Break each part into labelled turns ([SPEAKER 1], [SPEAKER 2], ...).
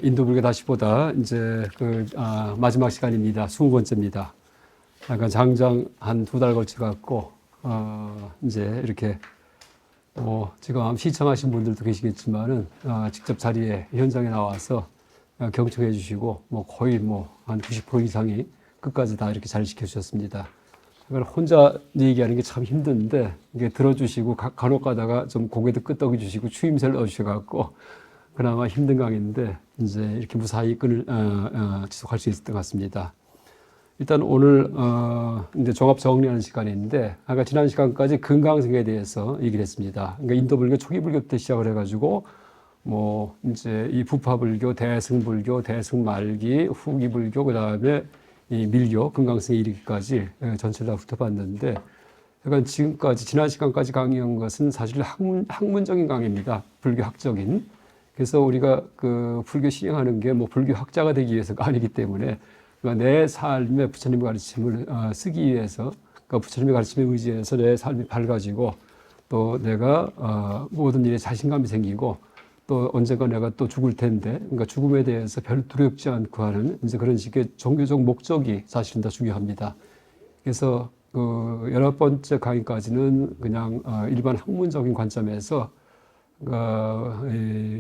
[SPEAKER 1] 인도불교 다시 보다 이제 마지막 시간입니다. 20번째입니다. 약간 장장 한 2달 걸쳐 갖고 이제 이렇게 지금 시청하신 분들도 계시겠지만은 직접 자리에 현장에 나와서 경청해 주시고 거의 한 90% 이상이 끝까지 다 이렇게 잘 지켜주셨습니다. 이걸 혼자 얘기하는 게 참 힘든데 이게 들어주시고 간혹 가다가 좀 고개도 끄덕여 주시고 추임새를 넣어주셔갖고 그나마 힘든 강의인데 이제 이렇게 무사히 지속할 수 있었던 것 같습니다. 일단 오늘 이제 종합 정리하는 시간인데 아까 지난 시간까지 금강석에 대해서 얘기를 했습니다. 그러니까 인도불교 초기불교부터 시작을 해가지고 이제 이 부파불교, 대승불교, 대승말기, 후기불교 그다음에 이 밀교, 금강석에 이르기까지 전체를 다 훑어봤는데 약간 지금까지 지난 시간까지 강의한 것은 사실 학문적인 강의입니다. 불교학적인. 그래서 우리가 불교 시행하는 게 불교 학자가 되기 위해서가 아니기 때문에 그러니까 내 삶에 부처님의 가르침을 쓰기 위해서 그러니까 부처님의 가르침에 의지해서 내 삶이 밝아지고 또 내가 모든 일에 자신감이 생기고 또 언젠가 내가 또 죽을 텐데 그러니까 죽음에 대해서 별 두렵지 않고 하는 이제 그런 식의 종교적 목적이 사실은 더 중요합니다. 그래서 19번째 강의까지는 그냥 일반 학문적인 관점에서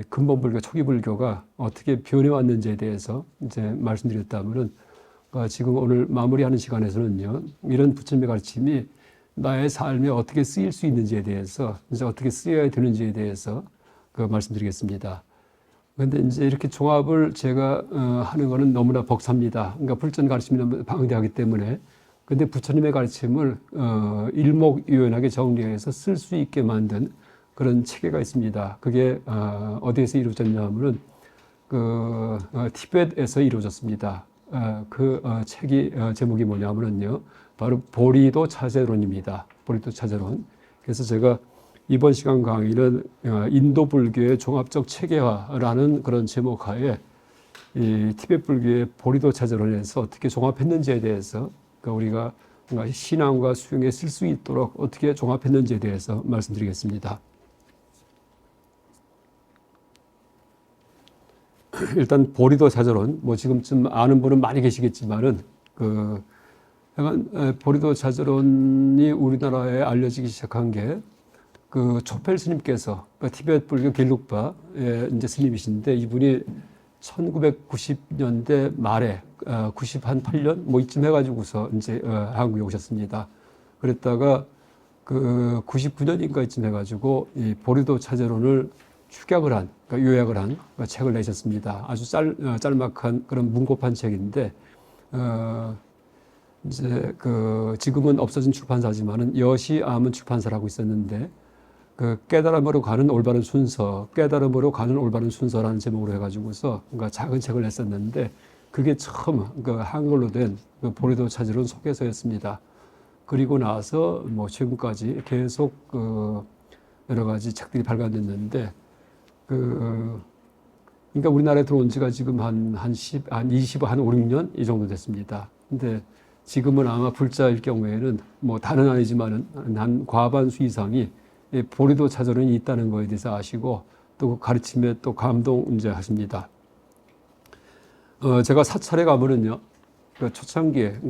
[SPEAKER 1] 근본불교, 초기불교가 어떻게 변해왔는지에 대해서 이제 말씀드렸다면은 지금 오늘 마무리하는 시간에서는요, 이런 부처님의 가르침이 나의 삶에 어떻게 쓰일 수 있는지에 대해서, 이제 어떻게 쓰여야 되는지에 대해서 말씀드리겠습니다. 그런데 이제 이렇게 종합을 제가 하는 거는 너무나 벅삽니다. 그러니까 불전 가르침이 너무 방대하기 때문에. 근데 부처님의 가르침을 일목요연하게 정리해서 쓸 수 있게 만든 그런 체계가 있습니다. 그게 어디에서 이루어졌냐 하면은 티벳에서 이루어졌습니다. 책이 제목이 뭐냐면은요, 바로 보리도 차제론입니다. 보리도 차제론. 그래서 제가 이번 시간 강의는 인도 불교의 종합적 체계화라는 그런 제목 하에 이 티벳 불교의 보리도 차제론에서 어떻게 종합했는지에 대해서 우리가 신앙과 수용에 쓸 수 있도록 어떻게 종합했는지에 대해서 말씀드리겠습니다. 일단 보리도 차제론, 지금쯤 아는 분은 많이 계시겠지만은 보리도 차제론이 우리나라에 알려지기 시작한 게 초펠 스님께서 티베트 불교 길룩파의 이제 스님이신데 이분이 1990년대 말에 98년 이쯤 해가지고서 이제 한국에 오셨습니다. 그랬다가 99년인가 이쯤 해가지고 이 보리도 차제론을 축약을 한, 요약을 한 책을 내셨습니다. 아주 짤막한 그런 문고판 책인데, 이제 지금은 없어진 출판사지만은 여시암은 출판사라고 있었는데, 깨달음으로 가는 올바른 순서, 깨달음으로 가는 올바른 순서라는 제목으로 해가지고서 작은 책을 냈었는데, 그게 처음 한글로 된 보리도 차제론 소개서였습니다. 그리고 나서 지금까지 계속 여러 가지 책들이 발간됐는데, 그러니까 우리나라에 들어온 지가 지금 한 5, 6년 이 정도 됐습니다. 근데 지금은 아마 불자일 경우에는 다는 아니지만은 한 과반수 이상이 보리도 차제론이 있다는 거에 대해서 아시고 또 가르침에 또 감동 이제 하십니다. 제가 사찰에 가면은요, 초창기에,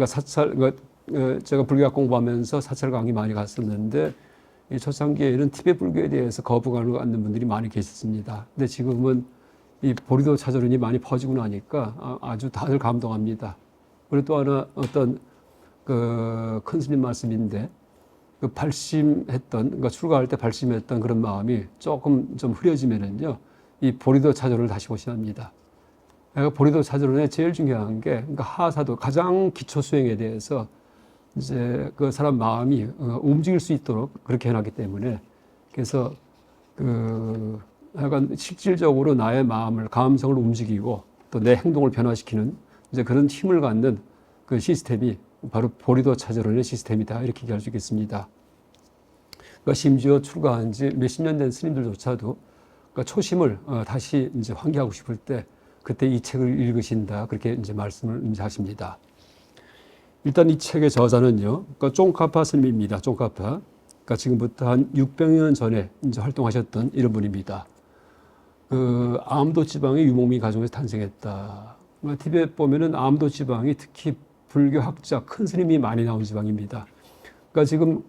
[SPEAKER 1] 제가 불교학 공부하면서 사찰 강의 많이 갔었는데 이 초창기에는 티베트 불교에 대해서 거부감을 갖는 분들이 많이 계셨습니다. 근데 지금은 이 보리도 차제론이 많이 퍼지고 나니까 아주 다들 감동합니다. 그리고 또 하나 어떤 큰 스님 말씀인데 발심했던, 출가할 때 발심했던 그런 마음이 조금 좀 흐려지면은요, 이 보리도 차제론을 다시 보셔야 그러니까 보리도 차제론의 제일 중요한 게 하사도 가장 기초 수행에 대해서 이제 사람 마음이 움직일 수 있도록 그렇게 해놨기 때문에 그래서 약간 실질적으로 나의 마음을 감성을 움직이고 또 내 행동을 변화시키는 이제 그런 힘을 갖는 그 시스템이 바로 보리도 차제론의 시스템이다 이렇게 얘기할 수 있겠습니다. 심지어 출가한 지 몇십 년 된 스님들조차도 초심을 다시 이제 환기하고 싶을 때 그때 이 책을 읽으신다 그렇게 이제 말씀을 이제 하십니다. 일단 이 책의 저자는요, 쫑카파 스님입니다. 쫑카파. 지금부터 한 600년 전에 이제 활동하셨던 이런 분입니다. 그 암도 지방이 유목민 가정에서 탄생했다. 티벳 보면은 암도 지방이 특히 불교 학자 큰 스님이 많이 나온 지방입니다. 그러니까 지금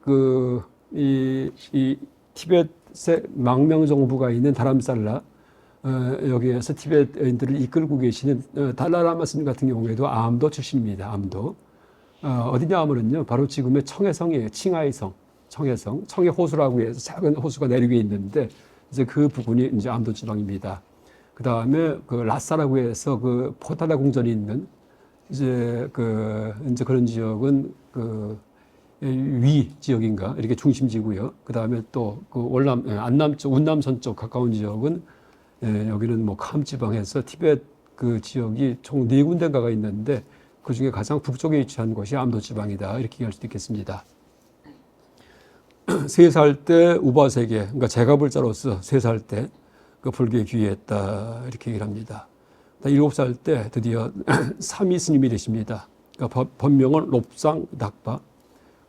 [SPEAKER 1] 이 티벳의 망명 정부가 있는 다람살라 여기에서 티벳인들을 이끌고 계시는 달라라마 스님 같은 경우에도 암도 출신입니다. 암도 어디냐 하면은요 바로 지금의 청해성이에요. 칭하이성, 청해성, 청해 호수라고 해서 작은 호수가 내륙에 있는데 이제 그 부근이 이제 암도 지방입니다. 그 다음에 그 라사라고 해서 그 포타라 궁전이 있는 이제 그런 지역은 위 지역인가 이렇게 중심지고요. 그 다음에 또 그 월남 안남 쪽 운남선 쪽 가까운 지역은 여기는 뭐 캄 지방에서 티벳 그 지역이 총 4군데가가 있는데 그 중에 가장 북쪽에 위치한 곳이 암도 지방이다 이렇게 얘기할 수도 있겠습니다. 3살 때 우바세계 그러니까 제가불자로서 3살 때 그 불교에 귀의했다 이렇게 얘기를 합니다. 7살 때 드디어 삼위 스님이 되십니다. 그러니까 본명은 롭상 닥바.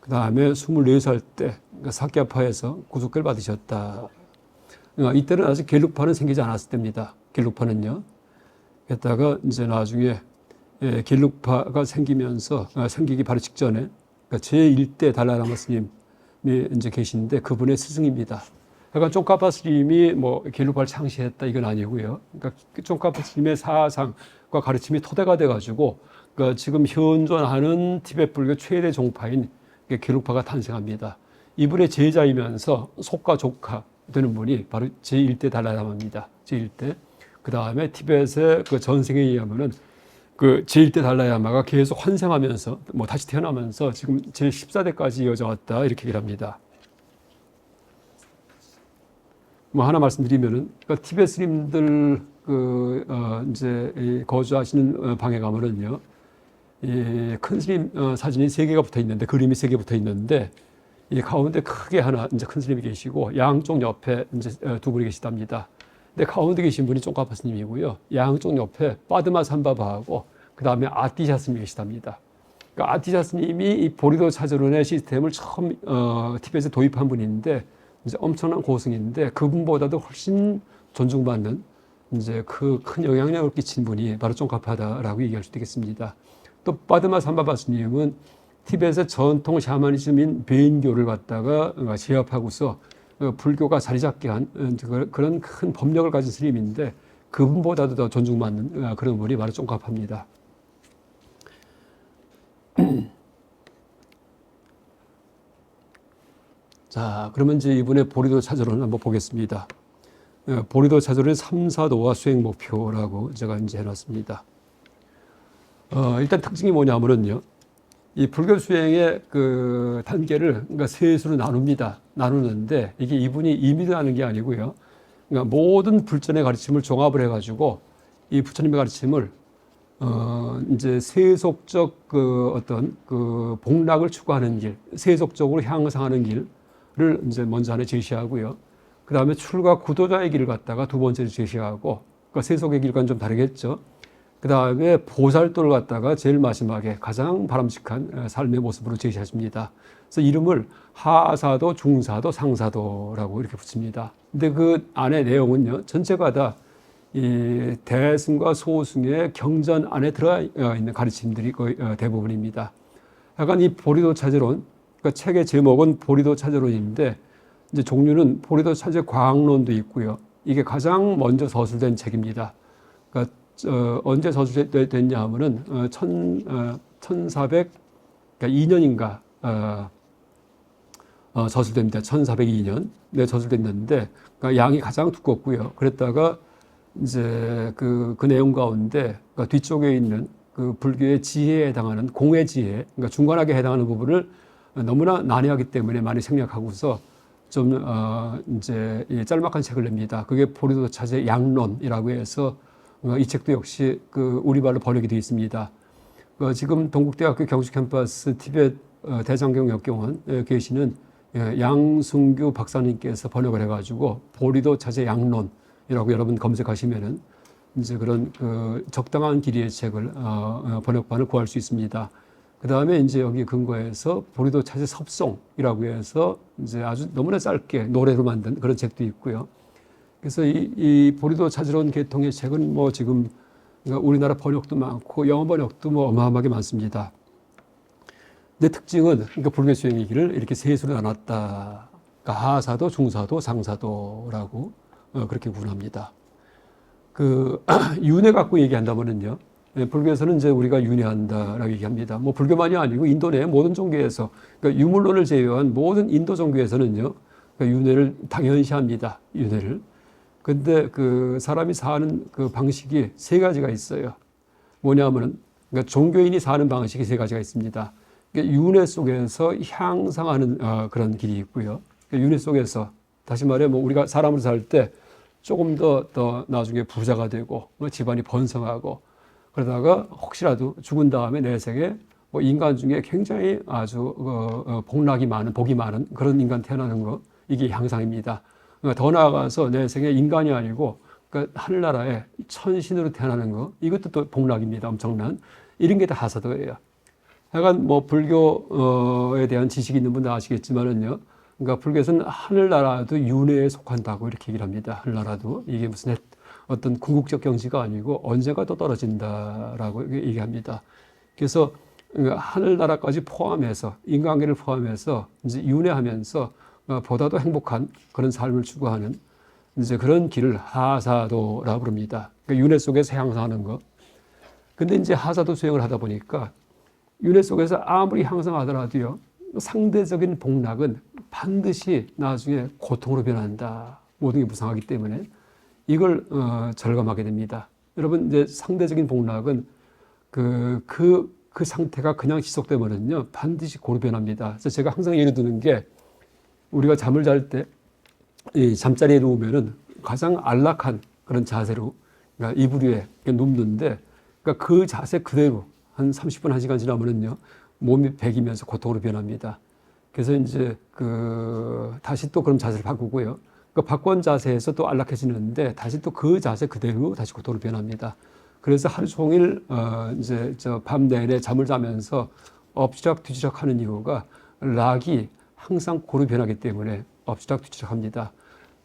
[SPEAKER 1] 그 다음에 24살 때 그러니까 사ky파에서 구속을 받으셨다. 그러니까 이때는 아직 겔룩파는 생기지 않았을 때입니다. 겔룩파는요. 게다가 이제 나중에 겔룩파가 생기기 바로 직전에 그러니까 제1대 달라라마 스님이 이제 계신데 그분의 스승입니다. 그러니까 쫑카파 스님이 뭐 겔룩파를 창시했다 이건 아니고요. 그러니까 쫑카파 스님의 사상과 가르침이 토대가 돼가지고 그러니까 지금 현존하는 티벳 불교 최대 종파인 겔룩파가 탄생합니다. 이분의 제자이면서 속가 조카 되는 분이 바로 제1대 달라라마입니다. 제1대. 그 다음에 티벳의 그 전생에 의하면은 그 제1대 달라라마가 계속 환생하면서 뭐 다시 태어나면서 지금 제14대까지 이어져 왔다 이렇게 얘기를 합니다. 뭐 하나 말씀드리면은 그러니까 티벳 스님들 이제 거주하시는 방에 가면은요. 큰 스님 사진이 3개가 붙어 있는데 그림이 3개 붙어 있는데 이 가운데 크게 하나 이제 큰 스님이 계시고 양쪽 옆에 이제 2분이 계시답니다. 근데 가운데 계신 분이 쫑카파 스님이고요. 양쪽 옆에 빠드마 삼바바하고 그 다음에 아티샤 스님이 계시답니다. 그러니까 아티샤 스님이 이 보리도 차저론의 시스템을 처음 티벳에 도입한 분인데 이제 엄청난 고승인데 그분보다도 훨씬 존중받는 이제 그 큰 영향력을 끼친 분이 바로 쫑카파다라고 얘기할 수 있겠습니다. 또 빠드마 삼바바 스님은 티벳의 전통 샤머니즘인 베인교를 갖다가 제압하고서 불교가 자리 잡게 한 그런 큰 법력을 가진 스님인데 그분보다도 더 존중받는 그런 분이 바로 쫑카파입니다. 자, 그러면 이제 이분의 보리도 차저론을 한번 보겠습니다. 보리도 차저론의 3사도와 수행 목표라고 제가 이제 해놨습니다. 일단 특징이 뭐냐면은요, 이 불교 수행의 그 단계를 그러니까 셋으로 나누는데 이게 이분이 임의로 하는 게 아니고요. 그러니까 모든 불전의 가르침을 종합을 해가지고 이 부처님의 가르침을 이제 세속적 어떤 복락을 추구하는 길, 세속적으로 향상하는 길을 이제 먼저 하나 제시하고요. 그 다음에 출가 구도자의 길을 갖다가 두 번째로 제시하고, 그러니까 세속의 길과는 좀 다르겠죠. 그 다음에 보살도를 갖다가 제일 마지막에 가장 바람직한 삶의 모습으로 제시하십니다. 그래서 이름을 하사도, 중사도, 상사도라고 이렇게 붙입니다. 근데 그 안에 내용은요, 전체가 다 이 대승과 소승의 경전 안에 들어가 있는 가르침들이 거의 대부분입니다. 약간 이 보리도 차저론, 그러니까 책의 제목은 보리도 차저론인데 이제 종류는 보리도 차저 과학론도 있고요. 이게 가장 먼저 서술된 책입니다. 그러니까 언제 서술됐냐 하면은 1402년인가 서술됩니다. 1402년 네 서술됐는데 그러니까 양이 가장 두껍고요. 그랬다가 이제 그 내용 가운데 그러니까 뒤쪽에 있는 그 불교의 지혜에 해당하는 공의 지혜, 그러니까 중간하게 해당하는 부분을 너무나 난해하기 때문에 많이 생략하고서 좀 이제 짤막한 책을 냅니다. 그게 보리도 차제 양론이라고 해서 이 책도 역시 그 우리말로 번역이 되어 있습니다. 지금 동국대학교 경주 캠퍼스 티벳 대장경 역경원에 계시는 양승규 박사님께서 번역을 해가지고 보리도 차제 양론이라고 여러분 검색하시면은 이제 그런 적당한 길이의 책을 번역판을 구할 수 있습니다. 그 다음에 이제 여기 근거해서 보리도 차제 섭송이라고 해서 이제 아주 너무나 짧게 노래로 만든 그런 책도 있고요. 그래서 이 보리도 찾으러 온 계통의 책은 뭐 지금 그러니까 우리나라 번역도 많고 영어 번역도 뭐 어마어마하게 많습니다. 근데 특징은 그러니까 불교 수행의 길을 이렇게 세 수로 나눴다. 그러니까 하사도, 중사도, 상사도라고 그렇게 구분합니다. 그 윤회 갖고 얘기한다면은요. 불교에서는 이제 우리가 윤회한다라고 얘기합니다. 뭐 불교만이 아니고 인도 내 모든 종교에서 그러니까 유물론을 제외한 모든 인도 종교에서는요. 그러니까 윤회를 당연시합니다. 윤회를. 근데 그 사람이 사는 그 방식이 세 가지가 있어요. 뭐냐면은 그러니까 종교인이 사는 방식이 세 가지가 있습니다. 그러니까 윤회 속에서 향상하는 그런 길이 있고요. 그러니까 윤회 속에서 다시 말해 뭐 우리가 사람으로 살 때 조금 더 나중에 부자가 되고 뭐 집안이 번성하고 그러다가 혹시라도 죽은 다음에 내생에 뭐 인간 중에 굉장히 아주 복락이 많은 복이 많은 그런 인간 태어나는 거 이게 향상입니다. 그러니까 더 나아가서 내 생에 인간이 아니고 그러니까 하늘나라에 천신으로 태어나는 거 이것도 또 복락입니다. 엄청난 이런 게 다 하사도예요. 하여간 뭐 불교에 대한 지식이 있는 분도 아시겠지만은요. 그러니까 불교에서는 하늘나라도 윤회에 속한다고 이렇게 얘기를 합니다. 하늘나라도 이게 무슨 어떤 궁극적 경지가 아니고 언젠가 또 떨어진다라고 얘기합니다. 그래서 하늘나라까지 포함해서 인간계를 포함해서 이제 윤회하면서 보다도 행복한 그런 삶을 추구하는 이제 그런 길을 하사도라고 부릅니다. 그러니까 윤회 속에서 향상하는 거. 근데 이제 하사도 수행을 하다 보니까 윤회 속에서 아무리 향상하더라도요, 상대적인 복락은 반드시 나중에 고통으로 변한다. 모든 게 무상하기 때문에 이걸 절감하게 됩니다. 여러분 이제 상대적인 복락은 그 상태가 그냥 지속되면은요 반드시 고루 변합니다. 그래서 제가 항상 예를 드는 게 우리가 잠을 잘 때 이 잠자리에 누우면은 가장 안락한 그런 자세로 그러니까 이불 위에 눕는데 그러니까 그 자세 그대로 한 30분, 1시간 지나면은요 몸이 베기면서 고통으로 변합니다. 그래서 이제 다시 또 그런 자세를 바꾸고요. 그 바꾼 자세에서 또 안락해지는데 다시 또 그 자세 그대로 다시 고통으로 변합니다. 그래서 하루 종일 이제 밤 내내 잠을 자면서 엎치락뒤치락 하는 이유가 락이 항상 고루 변하기 때문에 엎치락뒤치락 합니다.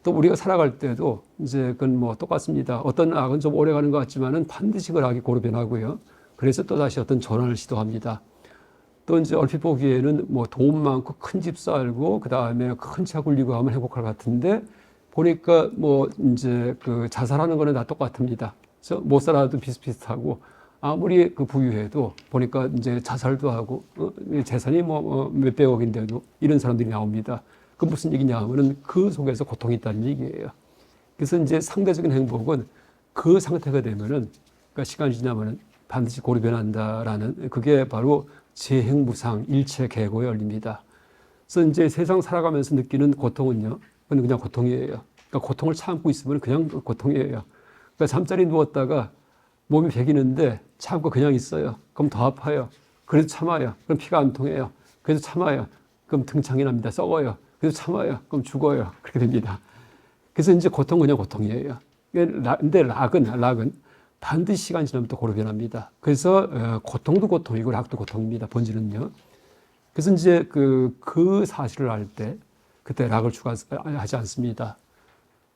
[SPEAKER 1] 또 우리가 살아갈 때도 이제 그건 뭐 똑같습니다. 어떤 락은 좀 오래 가는 것 같지만은 반드시 그 락이 고루 변하고요. 그래서 또 다시 어떤 전환을 시도합니다. 또 이제 얼핏 보기에는 뭐 돈 많고 큰 집 살고 그 다음에 큰 차 굴리고 하면 행복할 것 같은데 보니까 뭐 이제 그 자살하는 거는 다 똑같습니다. 그래서 못 살아도 비슷비슷하고 아무리 그 부유해도 보니까 이제 자살도 하고 재산이 뭐 몇백억인데도 이런 사람들이 나옵니다. 그 무슨 얘기냐 하면은 그 속에서 고통이 있다는 얘기예요. 그래서 이제 상대적인 행복은 그 상태가 되면은 그러니까 시간이 지나면은 반드시 고루 변한다라는 그게 바로 재행무상 일체 계고의 원리입니다. 그래서 이제 세상 살아가면서 느끼는 고통은요, 그건 그냥 고통이에요. 그러니까 고통을 참고 있으면 그냥 고통이에요. 그러니까 잠자리 누웠다가 몸이 베기는데 참고 그냥 있어요. 그럼 더 아파요. 그래도 참아요. 그럼 피가 안 통해요. 그래도 참아요. 그럼 등창이 납니다. 썩어요. 그래도 참아요. 그럼 죽어요. 그렇게 됩니다. 그래서 이제 고통은 그냥 고통이에요. 근데 락은 반드시 시간 지나면 또 고루 변합니다. 그래서 고통도 고통이고 락도 고통입니다. 본질은요. 그래서 이제 그 사실을 알 때 그때 락을 추가하지 않습니다.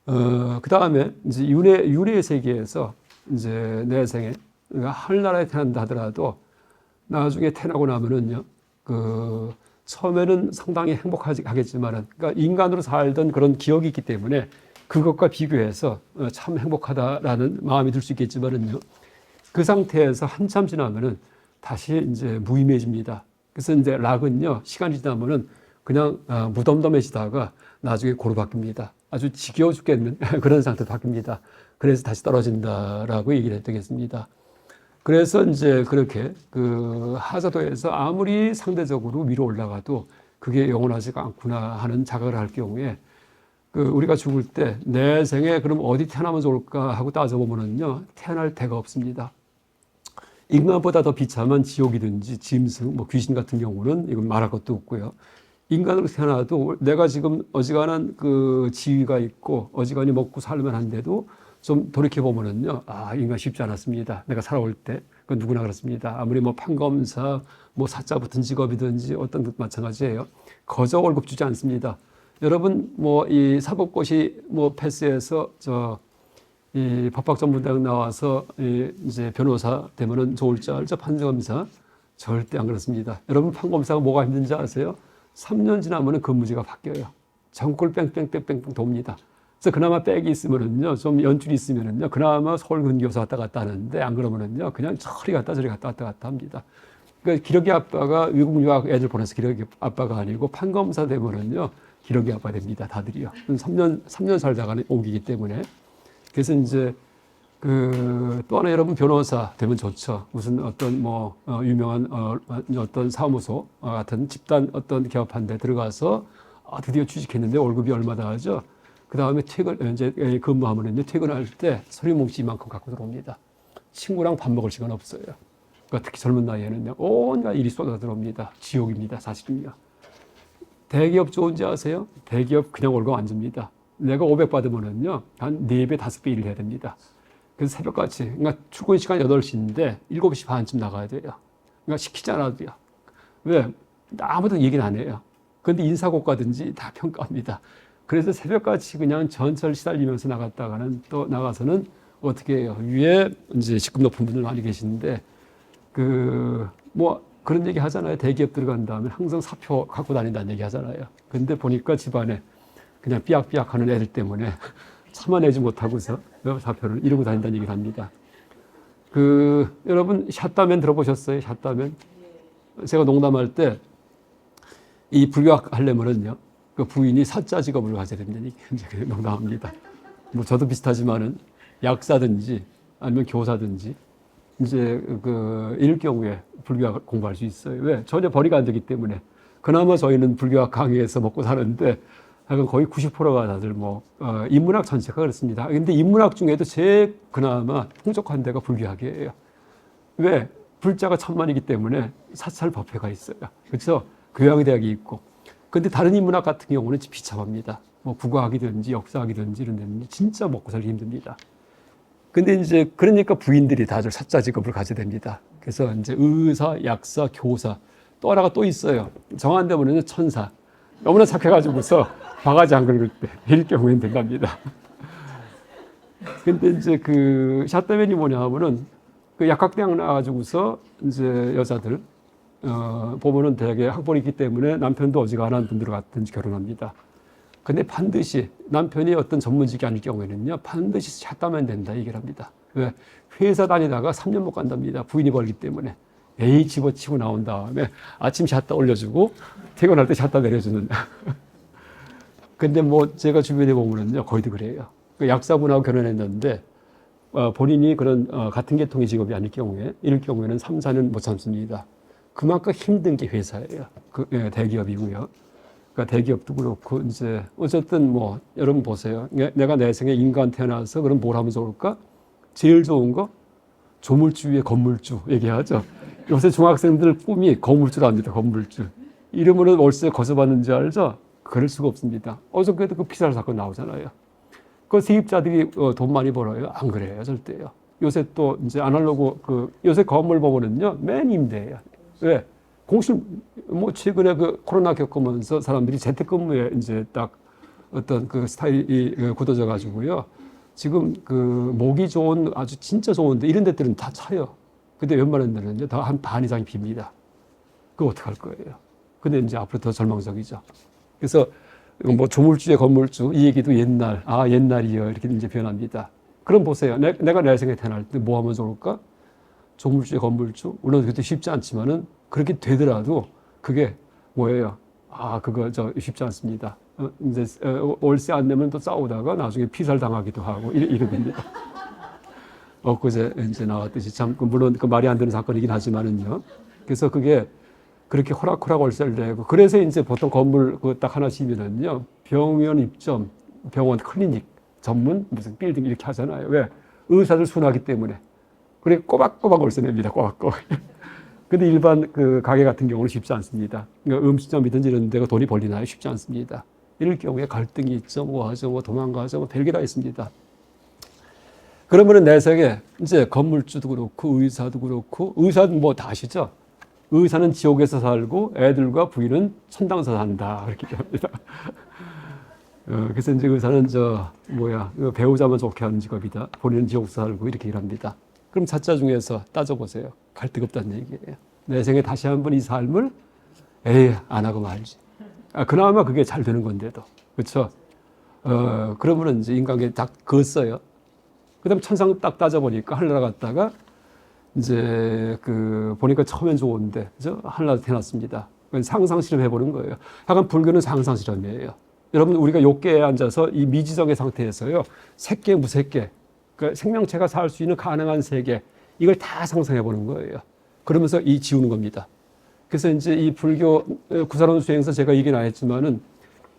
[SPEAKER 1] 그 다음에 이제 윤회의 세계에서 이제 내 생에 그러니까 하늘나라에 태어난다 하더라도 나중에 태어나고 나면은요, 처음에는 상당히 행복하겠지만은, 그러니까 인간으로 살던 그런 기억이 있기 때문에 그것과 비교해서 참 행복하다라는 마음이 들 수 있겠지만은요, 그 상태에서 한참 지나면은 다시 이제 무의미해집니다. 그래서 이제 락은요, 시간이 지나면은 그냥 무덤덤해지다가 나중에 고루 바뀝니다. 아주 지겨워 죽겠는 그런 상태로 바뀝니다. 그래서 다시 떨어진다라고 얘기를 했겠습니다. 그래서 이제 그렇게 하사도에서 아무리 상대적으로 위로 올라가도 그게 영원하지가 않구나 하는 자각을 할 경우에 우리가 죽을 때 내 생에 그럼 어디 태어나면 좋을까 하고 따져보면은요, 태어날 데가 없습니다. 인간보다 더 비참한 지옥이든지 짐승, 뭐 귀신 같은 경우는 이건 말할 것도 없고요. 인간으로 태어나도 내가 지금 어지간한 지위가 있고 어지간히 먹고 살만 한데도 좀 돌이켜보면은요, 인간 쉽지 않았습니다. 내가 살아올 때. 그건 누구나 그렇습니다. 아무리 뭐 판검사, 뭐 사자 붙은 직업이든지 어떤 것 마찬가지예요. 거저 월급 주지 않습니다. 여러분 뭐 이 사법고시 뭐 패스해서 이 법학전문대학 나와서 이제 변호사 되면은 좋을 줄 알죠? 판검사 절대 안 그렇습니다. 여러분 판검사가 뭐가 힘든지 아세요? 3년 지나면은 근무지가 바뀌어요. 전골 뺑뺑뺑뺑뺑 돕니다. 그래서 그나마 백이 있으면은요, 좀 연줄이 있으면은요, 그나마 서울 근교사 왔다 갔다 하는데 안 그러면은요, 그냥 저리 갔다 저리 갔다 왔다 갔다 합니다. 그러니까 기러기 아빠가 외국 유학 애들 보내서 기러기 아빠가 아니고 판검사 되면은요, 기러기 아빠 됩니다. 다들이요. 3년 살다가 옮기기 때문에. 그래서 이제 또 하나 여러분 변호사 되면 좋죠. 무슨 어떤 유명한 어떤 사무소 같은 집단 어떤 개업한 데 들어가서 드디어 취직했는데 월급이 얼마다 하죠. 그 다음에 이제 근무하면은요, 퇴근할 때 소리뭉치 이만큼 갖고 들어옵니다. 친구랑 밥 먹을 시간 없어요. 그러니까 특히 젊은 나이에는요, 온갖 일이 쏟아 들어옵니다. 지옥입니다, 사실은요. 대기업 좋은지 아세요? 대기업 그냥 월급 안 줍니다. 내가 500 받으면은요, 한 4배, 5배 일을 해야 됩니다. 그래서 새벽같이, 그러니까 출근 시간 8시인데 7시 반쯤 나가야 돼요. 그러니까 시키지 않아도요. 왜? 아무도 얘기는 안 해요. 그런데 인사고과든지 다 평가합니다. 그래서 새벽같이 그냥 전철 시달리면서 나갔다가는 또 나가서는 어떻게 해요? 위에 이제 직급 높은 분들 많이 계시는데, 그런 얘기 하잖아요. 대기업 들어간 다음에 항상 사표 갖고 다닌다는 얘기 하잖아요. 근데 보니까 집안에 그냥 삐약삐약 하는 애들 때문에 참아내지 못하고서 사표를 이러고 다닌다는 얘기를 합니다. 여러분, 샷다면 들어보셨어요? 샷다면? 제가 농담할 때, 이 불교학 하려면은요, 그 부인이 사자 직업을 가져야 된다는 얘기 농담합니다. 뭐 저도 비슷하지만은 약사든지 아니면 교사든지 이제 이럴 경우에 불교학 공부할 수 있어요. 왜? 전혀 벌이가 안 되기 때문에. 그나마 저희는 불교학 강의에서 먹고 사는데 거의 90%가 다들 인문학 전체가 그렇습니다. 근데 인문학 중에도 제일 그나마 풍족한 데가 불교학이에요. 왜? 불자가 천만이기 때문에 사찰 법회가 있어요. 그렇죠? 교양대학이 있고. 근데 다른 인문학 같은 경우는 비참합니다. 국어학이든지 역사학이든지 이런 데는 진짜 먹고 살기 힘듭니다. 근데 이제 그러니까 부인들이 다들 사자 직업을 가져야 됩니다. 그래서 이제 의사, 약사, 교사, 또 하나가 또 있어요. 정한 데면은 천사. 너무나 착해가지고서 바가지 안 긁을 때 이럴 경우에는 된답니다. 근데 이제 샷다맨이 뭐냐 하면은 약학대학 나와가지고서 이제 여자들 보면은 되게 학벌이 있기 때문에 남편도 어지간한 분들 같은지 결혼합니다. 근데 반드시 남편이 어떤 전문직이 아닐 경우에는요, 반드시 샷다면 된다 얘기를 합니다. 왜? 회사 다니다가 3년 못 간답니다. 부인이 벌기 때문에. 에이 집어치고 나온 다음에 아침 샷다 올려주고 퇴근할 때 샷다 내려주는. 근데 제가 주변에 보면은요, 거의도 그래요. 약사분하고 결혼했는데 본인이 그런 같은 계통의 직업이 아닐 경우에, 이럴 경우에는 3, 4년 못 참습니다. 그만큼 힘든 게 회사예요. 대기업이고요. 그러니까 대기업도 그렇고, 이제, 어쨌든 여러분 보세요. 내가 내 생에 인간 태어나서 그럼 뭘 하면 좋을까? 제일 좋은 거? 조물주 위에 건물주 얘기하죠. 요새 중학생들 꿈이 건물주랍니다. 건물주. 이러면은 월세 거쳐받는지 알죠? 그럴 수가 없습니다. 어저께도 그 피살 사건 나오잖아요. 그 세입자들이 돈 많이 벌어요? 안 그래요. 절대요. 요새 또 이제 아날로그, 요새 건물 보면은요, 맨 임대예요. 왜? 공실, 최근에 코로나 겪으면서 사람들이 재택근무에 이제 딱 어떤 스타일이 굳어져 가지고요. 지금 목이 좋은, 아주 진짜 좋은데 이런 데들은 다 차요. 근데 웬만한 데는요, 다 한 반 이상이 빕니다. 그거 어떡할 거예요? 근데 이제 앞으로 더 절망적이죠. 그래서 조물주의 건물주, 이 얘기도 옛날이요. 이렇게 이제 표현합니다. 그럼 보세요. 내가 내 생에 태어날 때 뭐 하면 좋을까? 조물주의 건물주. 물론 그것도 쉽지 않지만은 그렇게 되더라도 그게 뭐예요? 그거 쉽지 않습니다. 이제 월세 안 내면 또 싸우다가 나중에 피살 당하기도 하고 이러됩니다. 엊그제 이제 나왔듯이 참 물론 말이 안 되는 사건이긴 하지만은요. 그래서 그게 그렇게 호락호락 월세를 내고 그래서 이제 보통 건물 딱 하나 지면은요, 병원 입점, 병원 클리닉 전문 무슨 빌딩 이렇게 하잖아요. 왜? 의사들 순하기 때문에. 그래 꼬박꼬박 월세 냅니다. 꼬박꼬박. 근데 일반 가게 같은 경우는 쉽지 않습니다. 그러니까 음식점이든지 이런 데가 돈이 벌리나요? 쉽지 않습니다. 이럴 경우에 갈등이 있죠, 하죠, 도망가죠, 별게 다 있습니다. 그러면은 내 세계 이제 건물주도 그렇고 의사도 그렇고, 의사는 다 아시죠? 의사는 지옥에서 살고 애들과 부인은 천당에서 산다. 그렇게 합니다. 그래서 이제 의사는 배우자만 좋게 하는 직업이다. 본인은 지옥에서 살고 이렇게 일합니다. 그럼 자자 중에서 따져보세요. 갈 데가 없다는 얘기예요. 내 생에 다시 한번 이 삶을 안 하고 말지. 그나마 그게 잘 되는 건데도. 그렇죠? 그러면은 이제 인간계 딱 그었어요. 그 다음에 천상 딱 따져보니까 하늘나라 갔다가 이제 보니까 처음엔 좋은데, 그죠? 하늘나라 태어났습니다. 상상 실험해보는 거예요. 약간 불교는 상상 실험이에요. 여러분, 우리가 욕계에 앉아서 이 미지정의 상태에서요, 색계, 무색계, 그러니까 생명체가 살 수 있는 가능한 세계, 이걸 다 상상해보는 거예요. 그러면서 지우는 겁니다. 그래서 이제 이 불교 구사론 수행에서 제가 얘기는 안 했지만은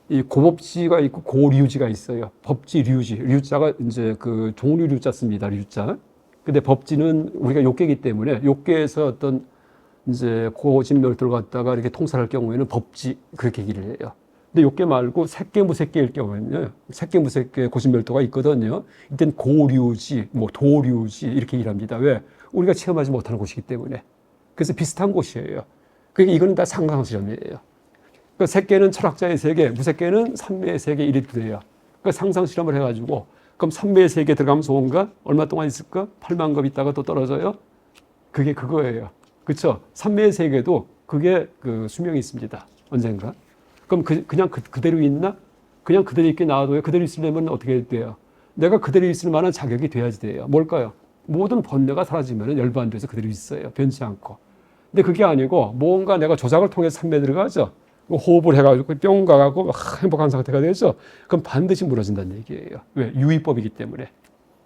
[SPEAKER 1] 이 고법지가 있고 고류지가 있어요. 법지, 류지. 류자가 이제 종류 류자 씁니다. 류자. 근데 법지는 우리가 욕계이기 때문에 욕계에서 어떤 이제 고진멸들을 갖다가 이렇게 통찰할 경우에는 법지 그렇게 얘기를 해요. 근데 욕계 말고 색계, 무색계일 경우에는요. 색계, 무색계 고진멸도가 있거든요. 이때는 고류지, 도류지 이렇게 얘기를 합니다. 왜? 우리가 체험하지 못하는 곳이기 때문에. 그래서 비슷한 곳이에요. 그러니까 이거는 다 상상실험이에요. 그러니까 색계는 철학자의 세계, 무색계는 삼매의 세계 이렇게 돼요. 그러니까 상상실험을 해가지고 그럼 삼매의 세계 들어가면 좋은가? 얼마 동안 있을까? 8만 급 있다가 또 떨어져요? 그게 그거예요. 그렇죠? 삼매의 세계도 그게 수명이 있습니다. 언젠가. 그럼 그냥 그대로 있나? 그냥 그대로 있게 놔둬요. 그대로 있으려면 어떻게 돼요? 내가 그대로 있을 만한 자격이 돼야지 돼요. 뭘까요? 모든 번뇌가 사라지면 열반돼서 그대로 있어요. 변치 않고. 근데 그게 아니고 뭔가 내가 조작을 통해서 삼매 들어가죠. 호흡을 해가지고 뿅 가가고 행복한 상태가 되죠. 그럼 반드시 무너진다는 얘기예요. 왜? 유의법이기 때문에.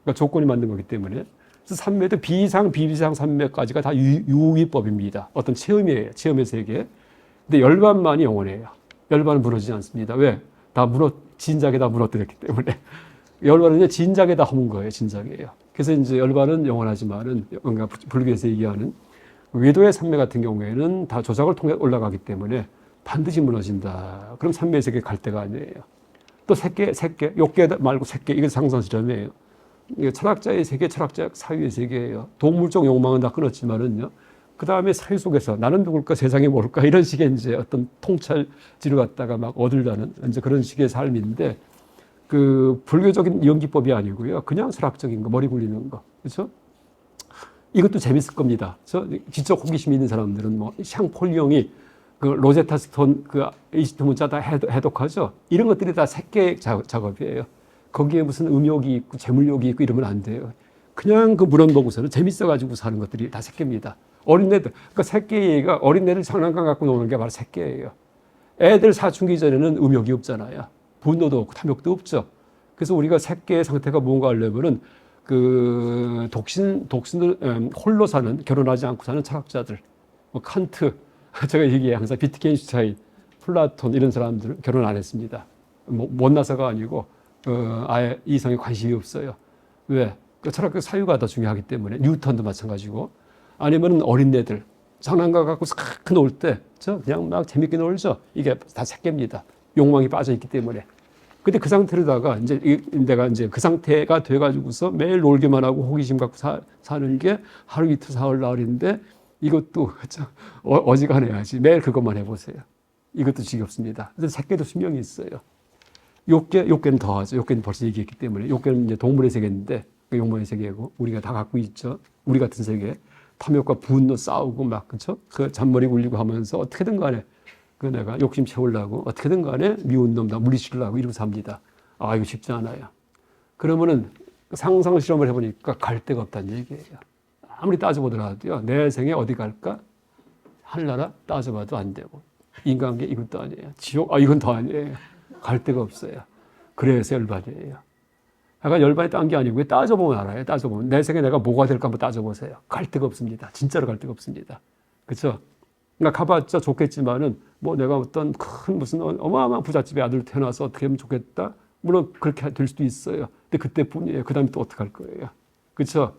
[SPEAKER 1] 그러니까 조건이 만든 거기 때문에. 그래서 삼매도 비상, 비비상 삼매까지가 다 유의법입니다. 어떤 체험이에요. 체험의 세계. 근데 열반만이 영원해요. 열반은 무너지지 않습니다. 왜? 진작에 다 무너뜨렸기 때문에. 열반은 진작에 다 허문 거예요. 진작이에요. 그래서 이제 열반은 영원하지만은, 뭔가 불교에서 얘기하는 외도의 삼매 같은 경우에는 다 조작을 통해 올라가기 때문에 반드시 무너진다. 그럼 삼매의 세계 갈 데가 아니에요. 또 색계, 욕계 말고 색계, 이게 상상실험이에요. 철학자의 세계, 철학자 사유의 세계예요. 동물적 욕망은 다 끊었지만은요. 그 다음에 사유 속에서 나는 누굴까, 세상이 뭘까, 이런 식의 이제 어떤 통찰지를 갖다가 막 얻으려는 이제 그런 식의 삶인데, 불교적인 연기법이 아니고요. 그냥 철학적인 거, 머리 굴리는 거. 그렇죠? 이것도 재밌을 겁니다. 지적 호기심 있는 사람들은 샹폴리옹이 로제타 스톤 이집트 문자 다 해독하죠. 이런 것들이 다 색계 작업이에요. 거기에 무슨 음욕이 있고 재물욕이 있고 이러면 안 돼요. 그냥 물건 보고서는 재밌어가지고 사는 것들이 다 색계입니다. 어린애들, 그러니까 색계 얘기가 어린애들 장난감 갖고 노는 게 바로 색계예요. 애들 사춘기 전에는 음욕이 없잖아요. 분노도 없고 탐욕도 없죠. 그래서 우리가 색계의 상태가 뭔가 하려면은 독신들, 홀로 사는, 결혼하지 않고 사는 철학자들, 칸트, 제가 얘기해 항상 비트겐슈타인, 플라톤 이런 사람들 결혼 안 했습니다. 못나서가 아니고 아예 이성에 관심이 없어요. 왜? 철학적 사유가 더 중요하기 때문에. 뉴턴도 마찬가지고. 아니면 어린애들 장난감 갖고 싹 놀 때 그냥 막 재밌게 놀죠. 이게 다 색계입니다. 욕망이 빠져 있기 때문에. 근데 그 상태로다가 내가 이제 그 상태가 돼가지고서 매일 놀기만 하고 호기심 갖고 사는 게 하루 이틀 사흘 나흘인데 이것도 어지간해야지. 매일 그것만 해보세요. 이것도 지겹습니다. 그래서 색계도 수명이 있어요. 욕계는 더하죠. 욕계는 벌써 얘기했기 때문에. 욕계는 이제 동물의 세계인데, 욕망의 세계고, 우리가 다 갖고 있죠. 우리 같은 세계. 탐욕과 분노 싸우고 막, 그쵸? 잔머리 굴리고 하면서 어떻게든 간에, 내가 욕심 채우려고, 어떻게든 간에 미운 놈 다 물리치려고 이러고 삽니다. 이거 쉽지 않아요. 그러면은 상상 실험을 해보니까 갈 데가 없다는 얘기예요. 아무리 따져보더라도요, 내 생에 어디 갈까? 하늘나라 따져봐도 안 되고. 인간계 이것도 아니에요. 지옥, 이건 더 아니에요. 갈 데가 없어요. 그래서 열반이에요. 약간 열반이 딴 게 아니고 따져보면 알아요. 따져보면. 내 생에 내가 뭐가 될까 한번 따져보세요. 갈 데가 없습니다. 진짜로 갈 데가 없습니다. 그렇죠? 그러니까 가봤자 좋겠지만은 내가 어떤 큰 무슨 어마어마한 부잣집에 아들 태어나서 어떻게 하면 좋겠다? 물론 그렇게 될 수도 있어요. 근데 그때뿐이에요. 그 다음에 또 어떻게 할 거예요? 그렇죠?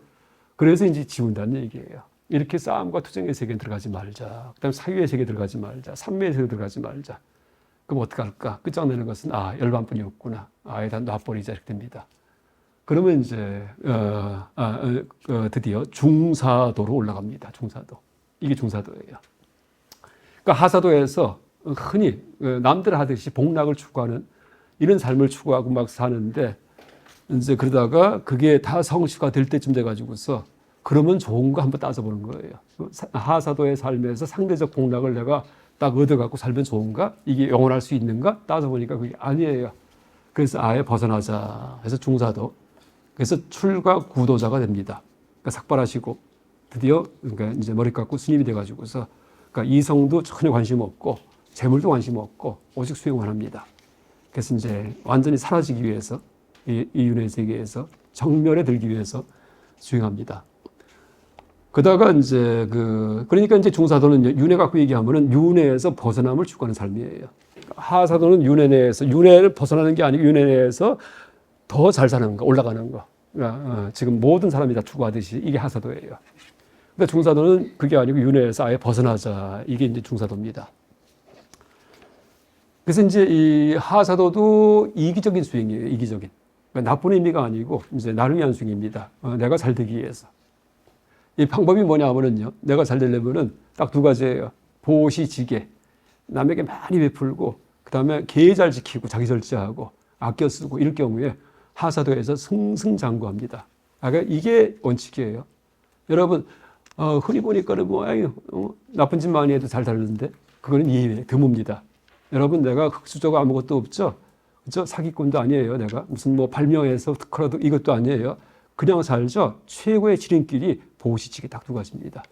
[SPEAKER 1] 그래서 이제 지운다는 얘기예요. 이렇게 싸움과 투쟁의 세계에 들어가지 말자. 그 다음에 사유의 세계에 들어가지 말자. 삼매의 세계에 들어가지 말자. 그럼 어떻게 할까? 끝장내는 것은 열반뿐이었구나. 일단 놔버리자 이렇게 됩니다. 그러면 이제 드디어 중사도로 올라갑니다. 중사도. 이게 중사도예요. 그러니까 하사도에서 흔히 남들 하듯이 복락을 추구하는 이런 삶을 추구하고 막 사는데 이제 그러다가 그게 다 성취가 될 때쯤 돼가지고서 그러면 좋은가 한번 따져보는 거예요. 하사도의 삶에서 상대적 복락을 내가 딱 얻어갖고 살면 좋은가? 이게 영원할 수 있는가? 따져보니까 그게 아니에요. 그래서 아예 벗어나자 해서 중사도. 그래서 출가 구도자가 됩니다. 그러니까 삭발하시고 드디어 그러니까 이제 머리 깎고 스님이 돼가지고서 그러니까 이성도 전혀 관심 없고 재물도 관심 없고 오직 수행만 합니다. 그래서 이제 완전히 사라지기 위해서 이 윤회 세계에서 정멸에 들기 위해서 수행합니다. 그러다가 이제 그러니까 이제 중사도는 윤회 갖고 얘기하면은 윤회에서 벗어남을 추구하는 삶이에요. 하사도는 윤회 내에서 윤회를 벗어나는 게 아니고 윤회 내에서 더 잘 사는 거, 올라가는 거. 그러니까 지금 모든 사람이 다 추구하듯이 이게 하사도예요. 근데 중사도는 그게 아니고 윤회에서 아예 벗어나자. 이게 이제 중사도입니다. 그래서 이제 이 하사도도 이기적인 수행이에요. 이기적인. 그러니까 나쁜 의미가 아니고 이제 나를 위한 수행입니다. 내가 잘 되기 위해서. 이 방법이 뭐냐 하면은요. 내가 잘 되려면은 딱 두 가지예요. 보시지게. 남에게 많이 베풀고 그다음에 계획 잘 지키고 자기 절제하고 아껴 쓰고 이럴 경우에 하사도에서 승승장구합니다. 그러니까 이게 원칙이에요. 여러분 흔히 보니까는 뭐 나쁜 짓 많이 해도 잘 되는데 그거는 예외, 드뭅니다. 여러분 내가 흑수저가 아무것도 없죠. 그렇죠? 사기꾼도 아니에요. 내가 무슨 뭐 발명해서 특허라도 이것도 아니에요. 그냥 살죠. 최고의 지름길이 보시지게 딱 두 가지입니다.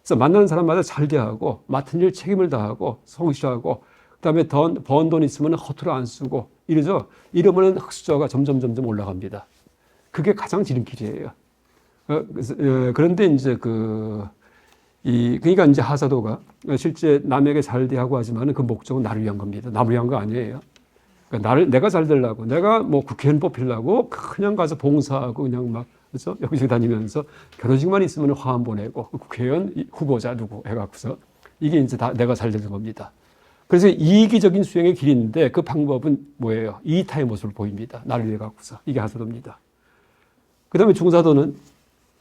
[SPEAKER 1] 그래서 만나는 사람마다 잘 대하고 맡은 일 책임을 다하고 성실하고 그다음에 번 돈 있으면 허투루 안 쓰고 이러죠. 이러면 흑수저가 점점 올라갑니다. 그게 가장 지름길이에요. 그런데 이제 그러니까 이제 하사도가 실제 남에게 잘 대하고 하지만은 그 목적은 나를 위한 겁니다. 남을 위한 거 아니에요. 그러니까 내가 잘 되려고, 내가 뭐 국회의원 뽑히려고 그냥 가서 봉사하고 그냥 막 그렇죠? 여기저기 다니면서 결혼식만 있으면 화환 보내고 국회의원 후보자 누구 해갖고서 이게 이제 다 내가 잘 되는 겁니다. 그래서 이기적인 수행의 길인데 그 방법은 뭐예요? 이타의 모습을 보입니다. 나를 위해 갖고서. 이게 하사도입니다. 그 다음에 중사도는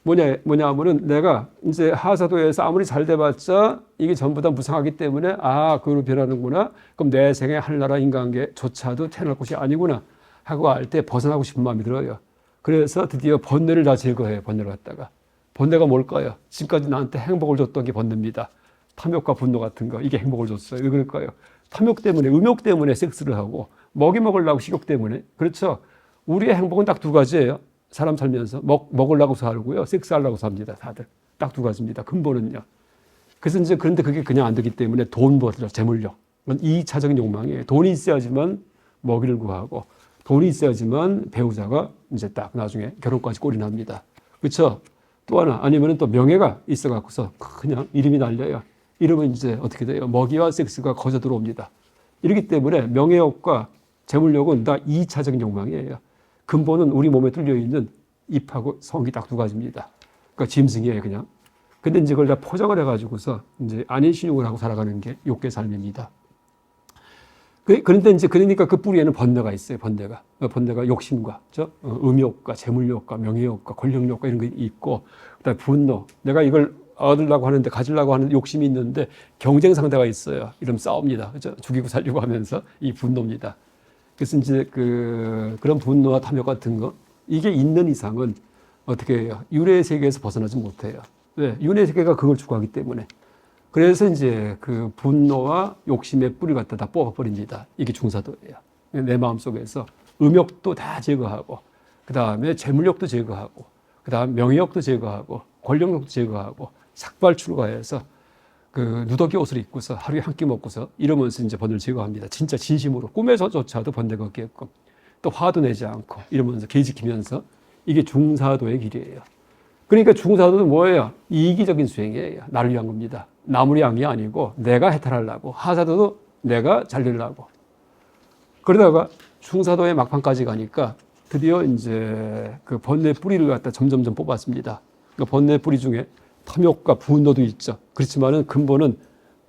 [SPEAKER 1] 뭐냐 하면은 내가 이제 하사도에서 아무리 잘 돼봤자 이게 전부 다 무상하기 때문에 그로 변하는구나. 그럼 내 생에 하늘나라 인간계조차도 태어날 곳이 아니구나 하고 알 때 벗어나고 싶은 마음이 들어요. 그래서 드디어 번뇌를 다 제거해요. 번뇌를 갖다가. 번뇌가 뭘까요? 지금까지 나한테 행복을 줬던 게 번뇌입니다. 탐욕과 분노 같은 거, 이게 행복을 줬어요. 왜 그럴까요? 탐욕 때문에, 음욕 때문에 섹스를 하고, 먹이 먹으려고 식욕 때문에. 그렇죠? 우리의 행복은 딱 두 가지예요. 사람 살면서. 먹으려고 살고요. 섹스하려고 삽니다. 다들. 딱 두 가지입니다. 근본은요. 그래서 이제 그런데 그게 그냥 안 되기 때문에 돈 벌죠. 재물력. 그건 2차적인 욕망이에요. 돈이 있어야지만 먹이를 구하고, 돈이 있어야지만 배우자가 이제 딱 나중에 결혼까지 꼴이 납니다. 그렇죠? 또 하나, 아니면 또 명예가 있어갖고서 그냥 이름이 날려요. 이러면 이제 어떻게 돼요? 먹이와 섹스가 거저 들어옵니다. 이렇기 때문에 명예욕과 재물욕은 다 2차적인 욕망이에요. 근본은 우리 몸에 뚫려있는 입하고 성이 딱 두 가지입니다. 그러니까 짐승이에요, 그냥. 근데 이제 그걸 다 포장을 해가지고서 이제 안인신용을 하고 살아가는 게 욕의 삶입니다. 그런데 이제 그러니까 그 뿌리에는 번뇌가 있어요, 번뇌가. 번뇌가 욕심과, 음욕과, 재물욕과, 명예욕과, 권력욕과 이런 게 있고, 그다음에 분노. 내가 이걸 얻으려고 하는데, 가지려고 하는 욕심이 있는데 경쟁 상대가 있어요. 이러면 싸웁니다. 그죠? 죽이고 살려고 하면서 이 분노입니다. 그래서 이제 그런 분노와 탐욕 같은 거, 이게 있는 이상은 어떻게 해요? 윤회 세계에서 벗어나지 못해요. 왜? 윤회 세계가 그걸 추구하기 때문에. 그래서 이제 그 분노와 욕심의 뿌리를 갖다 다 뽑아버립니다. 이게 중사도예요. 내 마음속에서 음욕도 다 제거하고, 그 다음에 재물욕도 제거하고, 그 다음 명예욕도 제거하고, 권력욕도 제거하고, 삭발 출가해서 그 누더기 옷을 입고서 하루에 한 끼 먹고서 이러면서 이제 번뇌를 제거합니다. 진짜 진심으로 꿈에서조차도 번뇌가 없게끔 또 화도 내지 않고 이러면서 계지키면서 이게 중사도의 길이에요. 그러니까 중사도는 뭐예요? 이기적인 수행이에요. 나를 위한 겁니다. 남을 위한 게 아니고 내가 해탈하려고. 하사도도 내가 잘 되려고. 그러다가 중사도의 막판까지 가니까 드디어 이제 그 번뇌 뿌리를 갖다 점점점 뽑았습니다. 그 번뇌 뿌리 중에 탐욕과 분노도 있죠. 그렇지만은 근본은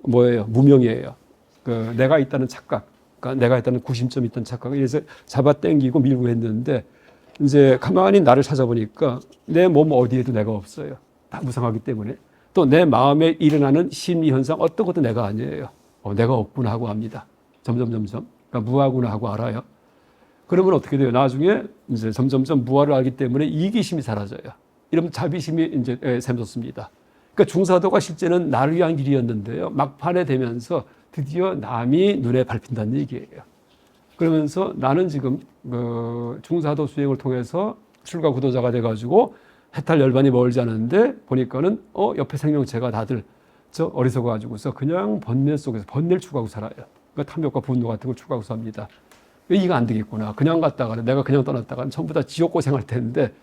[SPEAKER 1] 뭐예요? 무명이에요. 내가 있다는 착각, 그러니까 내가 있다는 구심점이 있던 착각을 이래서 잡아 당기고 밀고 했는데 이제 가만히 나를 찾아보니까 내 몸 어디에도 내가 없어요. 다 무상하기 때문에. 또 내 마음에 일어나는 심리 현상 어떤 것도 내가 아니에요. 내가 없구나 하고 압니다. 점점. 그러니까 무하구나 하고 알아요. 그러면 어떻게 돼요? 나중에 이제 점점점 무아를 알기 때문에 이기심이 사라져요. 이러면 자비심이 이제 샘솟습니다. 그러니까 중사도가 실제는 나를 위한 길이었는데요. 막판에 되면서 드디어 남이 눈에 밟힌다는 얘기예요. 그러면서 나는 지금 중사도 수행을 통해서 출가 구도자가 돼가지고 해탈 열반이 멀지 않은데 보니까는 옆에 생명체가 다들 저 어리석어가지고서 그냥 번뇌 속에서 번뇌를 추구하고 살아요. 그러니까 탐욕과 분노 같은 걸 추구하고 삽니다. 이거 안 되겠구나. 그냥 갔다가는 내가 그냥 떠났다가는 전부 다 지옥 고생할 텐데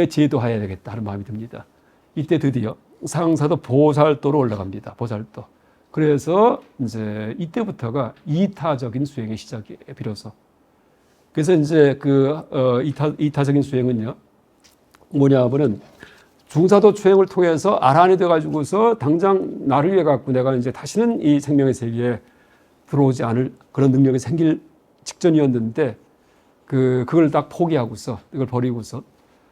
[SPEAKER 1] 제도해야 되겠다 하는 마음이 듭니다. 이때 드디어 상사도 보살도로 올라갑니다. 보살도. 그래서 이제 이때부터가 이타적인 수행의 시작이에요. 비로소. 그래서 이제 이타적인 수행은요, 뭐냐면은 중사도 수행을 통해서 아란이 돼가지고서 당장 나를 위해 갖고 내가 이제 다시는 이 생명의 세계에 들어오지 않을 그런 능력이 생길 직전이었는데 그걸 딱 포기하고서 이걸 버리고서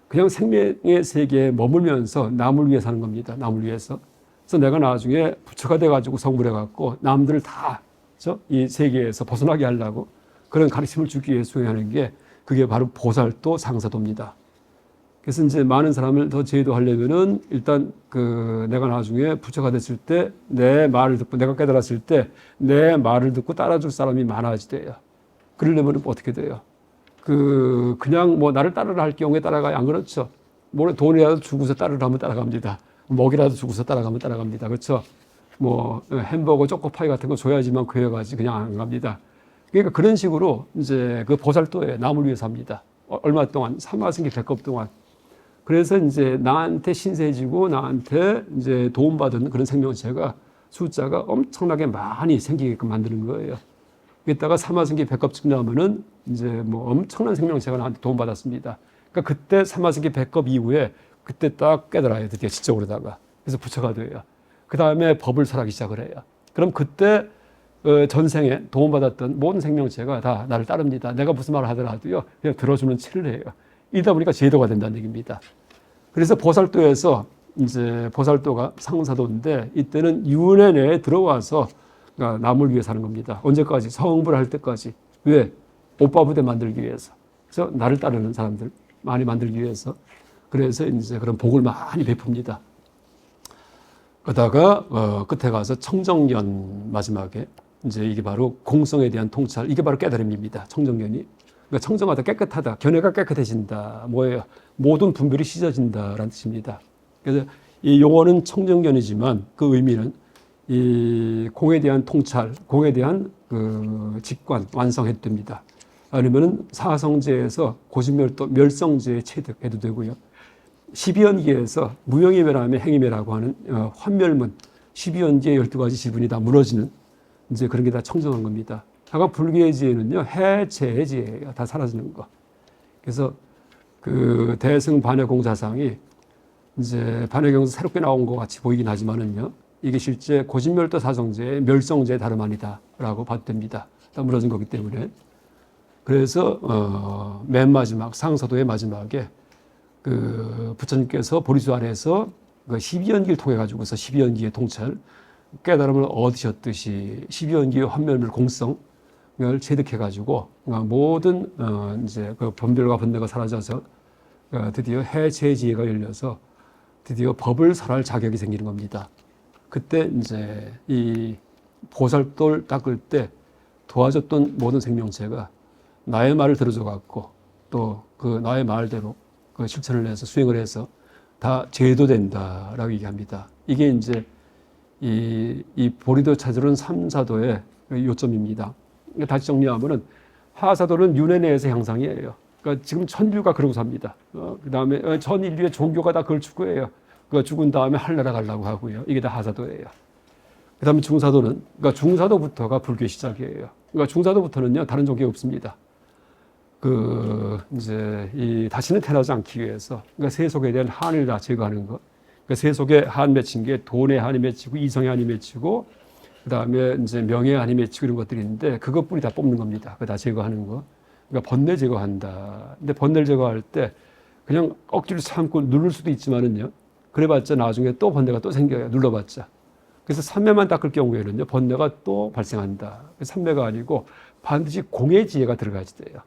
[SPEAKER 1] 그냥 생명의 세계에 머물면서 남을 위해 사는 겁니다. 남을 위해서. 그래서 내가 나중에 부처가 돼가지고 성불해 갖고 남들을 다 이 세계에서 벗어나게 하려고 그런 가르침을 주기 위해 수행하는 게 그게 바로 보살도 상사도입니다. 그래서 이제 많은 사람을 더 제도하려면은 일단 내가 나중에 부처가 됐을 때 내 말을 듣고 내가 깨달았을 때 내 말을 듣고 따라줄 사람이 많아지대요. 그러려면 어떻게 돼요? 그냥 뭐 나를 따르라 할 경우에 따라가야 안 그렇죠. 뭐 돈이라도 주고서 따르라 하면 따라갑니다. 먹이라도 주고서 따라가면 따라갑니다. 그렇죠. 뭐 햄버거, 초코파이 같은 거 줘야지만 그에 가지 그냥 안 갑니다. 그러니까 그런 식으로 이제 그 보살도에 남을 위해 삽니다. 얼마 동안 사마승기 100급 동안. 그래서 이제 나한테 신세지고 나한테 이제 도움받은 그런 생명체가 숫자가 엄청나게 많이 생기게끔 만드는 거예요. 이따가 사마승기 100급쯤 나오면은 이제 뭐 엄청난 생명체가 나한테 도움받았습니다. 그러니까 그때 사마승기 100급 이후에 그때 딱 깨달아요. 드디어 지적으로다가. 그래서 부처가 돼요. 그 다음에 법을 설하기 시작을 해요. 그럼 그때 전생에 도움받았던 모든 생명체가 다 나를 따릅니다. 내가 무슨 말을 하더라도요. 그냥 들어주는 치를 해요. 이러다 보니까 제도가 된다는 얘기입니다. 그래서 보살도에서 이제 보살도가 상사도인데 이때는 윤회 내에 들어와서 남을 위해 사는 겁니다. 언제까지? 성불할 때까지. 왜? 오빠 부대 만들기 위해서. 그래서 나를 따르는 사람들 많이 만들기 위해서. 그래서 이제 그런 복을 많이 베풉니다. 그러다가 끝에 가서 청정년 마지막에 이제 이게 바로 공성에 대한 통찰, 이게 바로 깨달음입니다. 청정년이. 그러니까 청정하다, 깨끗하다, 견해가 깨끗해진다. 뭐예요? 모든 분별이 씻어진다라는 뜻입니다. 그래서 이 용어는 청정견이지만 그 의미는 이 공에 대한 통찰, 공에 대한 직관, 완성해도 됩니다. 아니면은 사성제에서 고진멸도, 멸성제에 체득해도 되고요. 12연기에서 무형이멸함의 행이멸하고 하는 환멸문, 12연기의 12가지 지분이 다 무너지는 이제 그런 게 다 청정한 겁니다. 아까 불교의 지혜는요, 해체의 지혜예요. 다 사라지는 거. 그래서 대승 반야공자상이 이제 반야경에서 새롭게 나온 것 같이 보이긴 하지만은요, 이게 실제 고진멸도 사성제의 멸성제의 다름 아니다라고 봐도 됩니다. 다 무너진 거기 때문에. 그래서 맨 마지막 상사도의 마지막에 부처님께서 보리수 안에서 12연기를 통해 가지고서 12연기의 통찰 깨달음을 얻으셨듯이 12연기의 환멸물 공성을 체득해 가지고 모든 이제 번별과 번뇌가 사라져서 드디어 해체 지혜가 열려서 드디어 법을 설할 자격이 생기는 겁니다. 그때 이제 이 보살도를 닦을 때 도와줬던 모든 생명체가 나의 말을 들어줘 갖고 또 나의 말대로 실천을 해서 수행을 해서 다 제도된다라고 얘기합니다. 이게 이제 이 보리도 찾으는 삼사도의 요점입니다. 다시 정리하면은 하사도는 윤회 내에서 향상이에요. 그러니까 지금 천류가 그러고 삽니다. 그 다음에 전 인류의 종교가 다 그걸 추구해요. 죽은 다음에 하늘나라 가려고 하고요. 이게 다 하사도예요. 그 다음에 중사도는, 그러니까 중사도부터가 불교의 시작이에요. 그러니까 중사도부터는요, 다른 종교가 없습니다. 이제 다시는 태어나지 않기 위해서, 그러니까 세속에 대한 한을 다 제거하는 것. 그러니까 세속에 한 맺힌 게 돈의 한이 맺히고, 이성의 한이 맺히고, 그 다음에 이제 명예의 한이 맺히고 이런 것들이 있는데, 그것뿐이 다 뽑는 겁니다. 그거 다 제거하는 거. 그러니까 번뇌 제거한다. 근데 번뇌를 제거할 때, 그냥 억지로 참고 누를 수도 있지만은요, 그래봤자 나중에 또 번뇌가 또 생겨요. 눌러봤자. 그래서 삼매만 닦을 경우에는요, 번뇌가 또 발생한다. 삼매가 아니고 반드시 공의 지혜가 들어가야 돼요.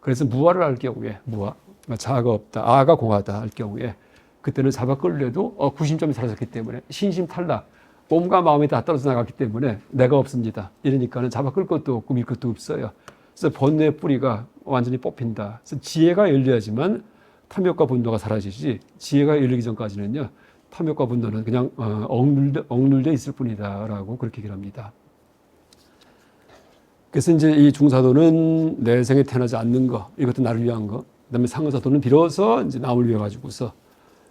[SPEAKER 1] 그래서 무아를 할 경우에 무아, 자아가 없다, 아가 공하다 할 경우에 그때는 잡아 끌려도 구심점이 사라졌기 때문에 신심 탈락, 몸과 마음이 다 떨어져 나갔기 때문에 내가 없습니다. 이러니까는 잡아 끌 것도 없고 밀 것도 없어요. 그래서 번뇌의 뿌리가 완전히 뽑힌다. 그래서 지혜가 열려야지만 탐욕과 분노가 사라지지, 지혜가 열리기 전까지는요, 탐욕과 분노는 그냥 억눌려 있을 뿐이다라고 그렇게 얘기를 합니다. 그래서 이제 이 중사도는 내 생에 태어나지 않는 거, 이것도 나를 위한 거, 그다음에 상사도는 비로소 이제 남을 위해 가지고서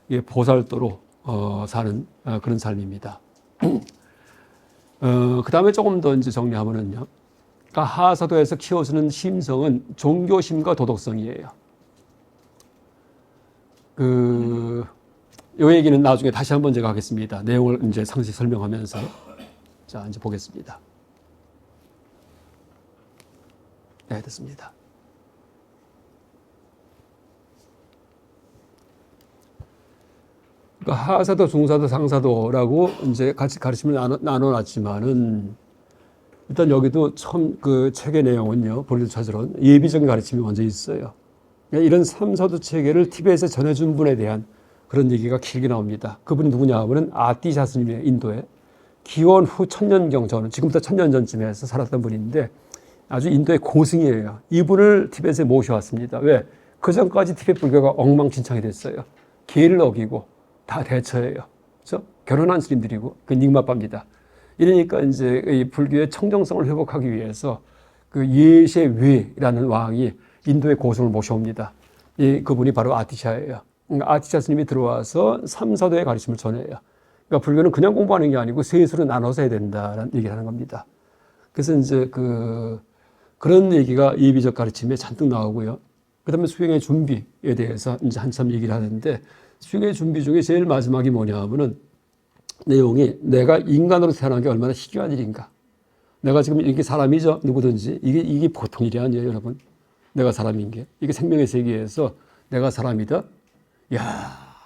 [SPEAKER 1] 이게 보살도로 사는 그런 삶입니다. 그다음에 조금 더 이제 정리하면은요, 그러니까 하사도에서 키워주는 심성은 종교심과 도덕성이에요. 이 얘기는 나중에 다시 한번 제가 하겠습니다. 내용을 이제 상세히 설명하면서. 자, 이제 보겠습니다. 네, 됐습니다. 그러니까 하사도, 중사도, 상사도라고 이제 같이 가르침을 나눠놨지만은 일단 여기도 처음 그 책의 내용은요, 보리도차처럼 예비적인 가르침이 먼저 있어요. 그러니까 이런 삼사도 체계를 티베트에 전해준 분에 대한 그런 얘기가 길게 나옵니다. 그분이 누구냐 하면은 아티샤 스님의 인도에 기원 후 1000년경 전, 지금부터 1000년 전쯤에서 살았던 분인데 아주 인도의 고승이에요. 이분을 티베트에 모셔왔습니다. 왜? 그 전까지 티베트 불교가 엉망진창이 됐어요. 계를 어기고 다 대처해요. 그렇죠? 결혼한 스님들이고 그 닉마빠입니다. 이러니까 이제 이 불교의 청정성을 회복하기 위해서 그 예셰위라는 왕이 인도의 고승을 모셔옵니다. 그분이 바로 아티샤예요. 아티샤 스님이 들어와서 삼사도의 가르침을 전해요. 그러니까 불교는 그냥 공부하는 게 아니고 셋으로 나눠서 해야 된다라는 얘기를 하는 겁니다. 그래서 이제 그런 얘기가 예비적 가르침에 잔뜩 나오고요. 그 다음에 수행의 준비에 대해서 이제 한참 얘기를 하는데, 수행의 준비 중에 제일 마지막이 뭐냐 하면은 내용이 내가 인간으로 태어난 게 얼마나 희귀한 일인가. 내가 지금 이게 사람이죠. 누구든지. 이게 보통 일이 아니에요, 여러분. 내가 사람인 게. 이게 생명의 세계에서 내가 사람이다. 야,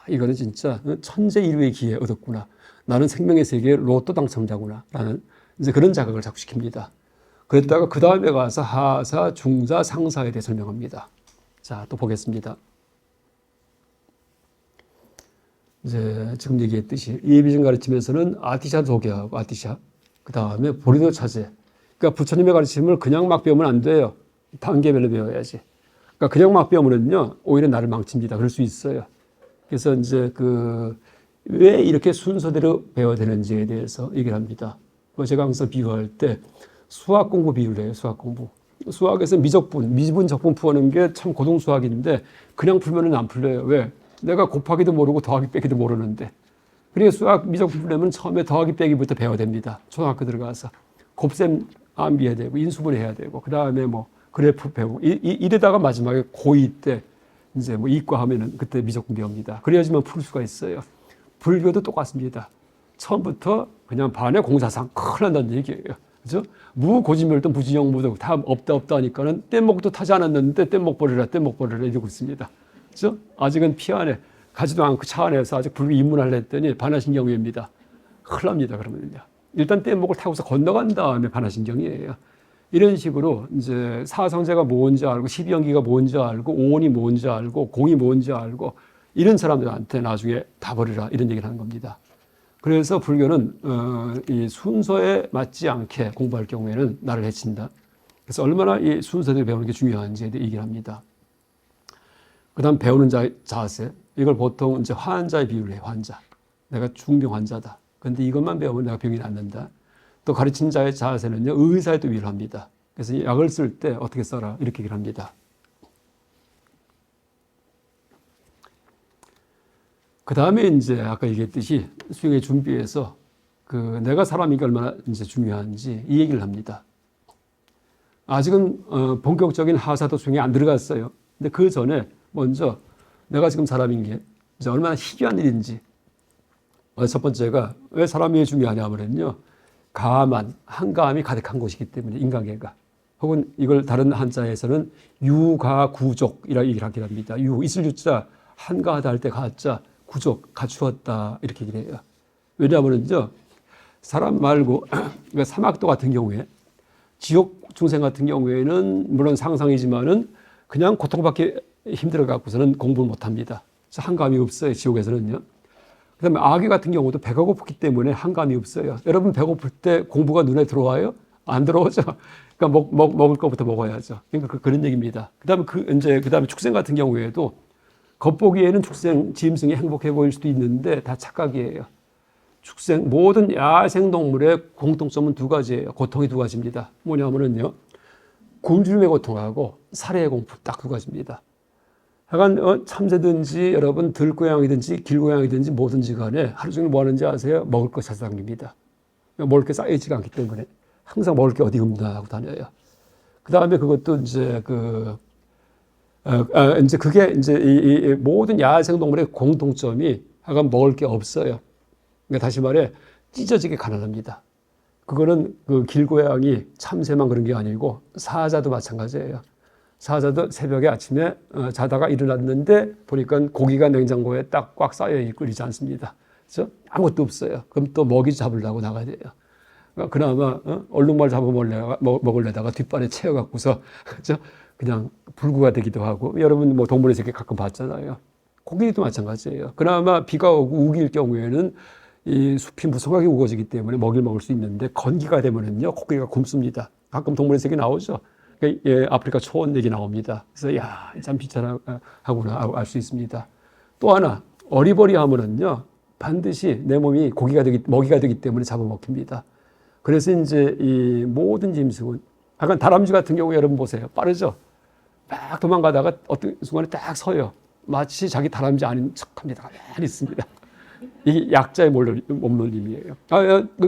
[SPEAKER 1] 이거는 진짜 천재 일류의 기회 얻었구나. 나는 생명의 세계의 로또 당첨자구나. 라는 이제 그런 자각을 자꾸 시킵니다. 그랬다가 그 다음에 가서 하사, 중사, 상사에 대해 설명합니다. 자, 또 보겠습니다. 이제 지금 얘기했듯이 예비적 가르침에서는 아티샤 도교하고 아티샤, 그 다음에 보리도 차제. 그러니까 부처님의 가르침을 그냥 막 배우면 안 돼요. 단계별로 배워야지. 그러니까 그냥 막 배우면은요, 오히려 나를 망칩니다. 그럴 수 있어요. 그래서 이제 왜 이렇게 순서대로 배워야 되는지에 대해서 얘기를 합니다. 제가 항상 비유할 때 수학 공부 비유를 해요. 수학 공부. 수학에서 미분 적분 푸는 게 참 고등 수학인데 그냥 풀면은 안 풀려요. 왜? 내가 곱하기도 모르고 더하기 빼기도 모르는데. 그러니까 수학 미적분 풀려면 처음에 더하기 빼기부터 배워야 됩니다. 초등학교 들어가서 곱셈 암기해야 되고 인수분해해야 되고 그 다음에 뭐 그래프 배우고 이러다가 마지막에 고2 때 이제 뭐 이과 하면은 그때 미적분 배웁니다. 그래야지만 풀 수가 있어요. 불교도 똑같습니다. 처음부터 그냥 반의 공사상 큰일 난다는 얘기예요. 그죠? 무고지멸도 무지영무도 다 없다 하니까는 뗏목도 타지 않았는데 뗏목 버리라 이러고 있습니다. 그죠? 아직은 피 안에 가지도 않고 차 안에서 아직 불교 입문하려 했더니 반화신경입니다. 큰일 납니다. 그러면요. 일단 뗏목을 타고서 건너간 다음에 반화신경이에요. 이런 식으로 이제 사성제가 뭔지 알고 12연기가 뭔지 알고 오온이 뭔지 알고 공이 뭔지 알고 이런 사람들한테 나중에 다 버리라 이런 얘기를 하는 겁니다. 그래서 불교는 이 순서에 맞지 않게 공부할 경우에는 나를 해친다. 그래서 얼마나 이 순서대로 배우는 게 중요한지에 대해 얘기를 합니다. 그 다음 배우는 자세. 이걸 보통 이제 환자의 비유를 해요. 환자. 내가 중병 환자다. 그런데 이것만 배우면 내가 병이 낫는다. 또 가르친 자의 자세는요, 의사에 또 위를 합니다. 그래서 약을 쓸 때 어떻게 써라 이렇게 얘기를 합니다. 그 다음에 이제 아까 얘기했듯이 수행의 준비에서 내가 사람이기 얼마나 이제 중요한지 이 얘기를 합니다. 아직은 본격적인 하사도 수행에 안 들어갔어요. 근데 그 전에 먼저 내가 지금 사람인 게 이제 얼마나 희귀한 일인지. 첫 번째가 왜 사람이 중요하냐면요, 가만, 한가함이 가득한 곳이기 때문에 인간계가. 혹은 이걸 다른 한자에서는 유가구족이라 얘기를 하긴 합니다. 있을 유자, 한가하다 할 때 가자, 구족, 갖추었다 이렇게 얘기를 해요. 왜냐하면요, 사람 말고 그러니까 사막도 같은 경우에 지옥 중생 같은 경우에는 물론 상상이지만은 그냥 고통받기 힘들어 갖고서는 공부를 못 합니다. 그래서 한감이 없어요, 지옥에서는요. 그다음에 아기 같은 경우도 배가 고프기 때문에 한감이 없어요. 여러분 배고플 때 공부가 눈에 들어와요? 안 들어오죠. 그러니까 먹을 것부터 먹어야죠. 그러니까 그런 얘기입니다. 그다음에 축생 같은 경우에도 겉보기에는 축생, 짐승이 행복해 보일 수도 있는데 다 착각이에요. 축생, 모든 야생 동물의 공통점은 두 가지예요. 고통이 두 가지입니다. 뭐냐면은요, 굶주림의 고통하고 살해의 공포, 딱 두 가지입니다. 하여간 참새든지 여러분 들고양이든지 길고양이든지 뭐든지 간에 하루 종일 뭐 하는지 아세요? 먹을 것 찾아다닙니다. 먹을 게 쌓이지가 않기 때문에 항상 먹을 게 어디 없나 하고 다녀요. 그 다음에 그것도 이제 이제 그게 이제 이 모든 야생 동물의 공통점이 하여간 먹을 게 없어요. 그러니까 다시 말해 찢어지게 가난합니다. 그거는 그 길고양이, 참새만 그런 게 아니고 사자도 마찬가지예요. 사자도 새벽에 아침에 자다가 일어났는데 보니까 고기가 냉장고에 딱 꽉 쌓여 있고 그러지 않습니다. 그래서 아무것도 없어요. 그럼 또 먹이 잡으려고 나가야 돼요. 그나마 얼룩말 먹으려다가 뒷발에 채워갖고서 그냥 불구가 되기도 하고, 여러분 뭐 동물의 세계 가끔 봤잖아요. 고기도 마찬가지예요. 그나마 비가 오고 우기일 경우에는 이 숲이 무성하게 우거지기 때문에 먹이를 먹을 수 있는데, 건기가 되면은요 고기가 굶습니다. 가끔 동물의 세계 나오죠. 예, 아프리카 초원 얘기 나옵니다. 그래서 야, 참 비참하구나 알 수 있습니다. 또 하나, 어리버리하면은요 반드시 내 몸이 먹이가 되기 때문에 잡아먹힙니다. 그래서 이제 이 모든 짐승은, 약간 다람쥐 같은 경우 여러분 보세요. 빠르죠? 막 도망가다가 어떤 순간에 딱 서요. 마치 자기 다람쥐 아닌 척합니다. 가만히 있습니다. 이게 약자의 몸놀림이에요.